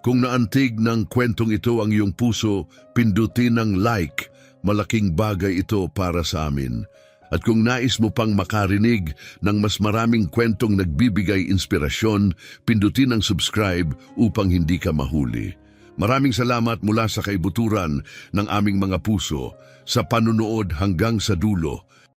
S1: Kung naantig ng kwentong ito ang iyong puso, pindutin ng like. Malaking bagay ito para sa amin. At kung nais mo pang makarinig ng mas maraming kwentong nagbibigay inspirasyon, pindutin ang subscribe upang hindi ka mahuli. Maraming salamat mula sa kaibuturan ng aming mga puso sa panunood hanggang sa dulo.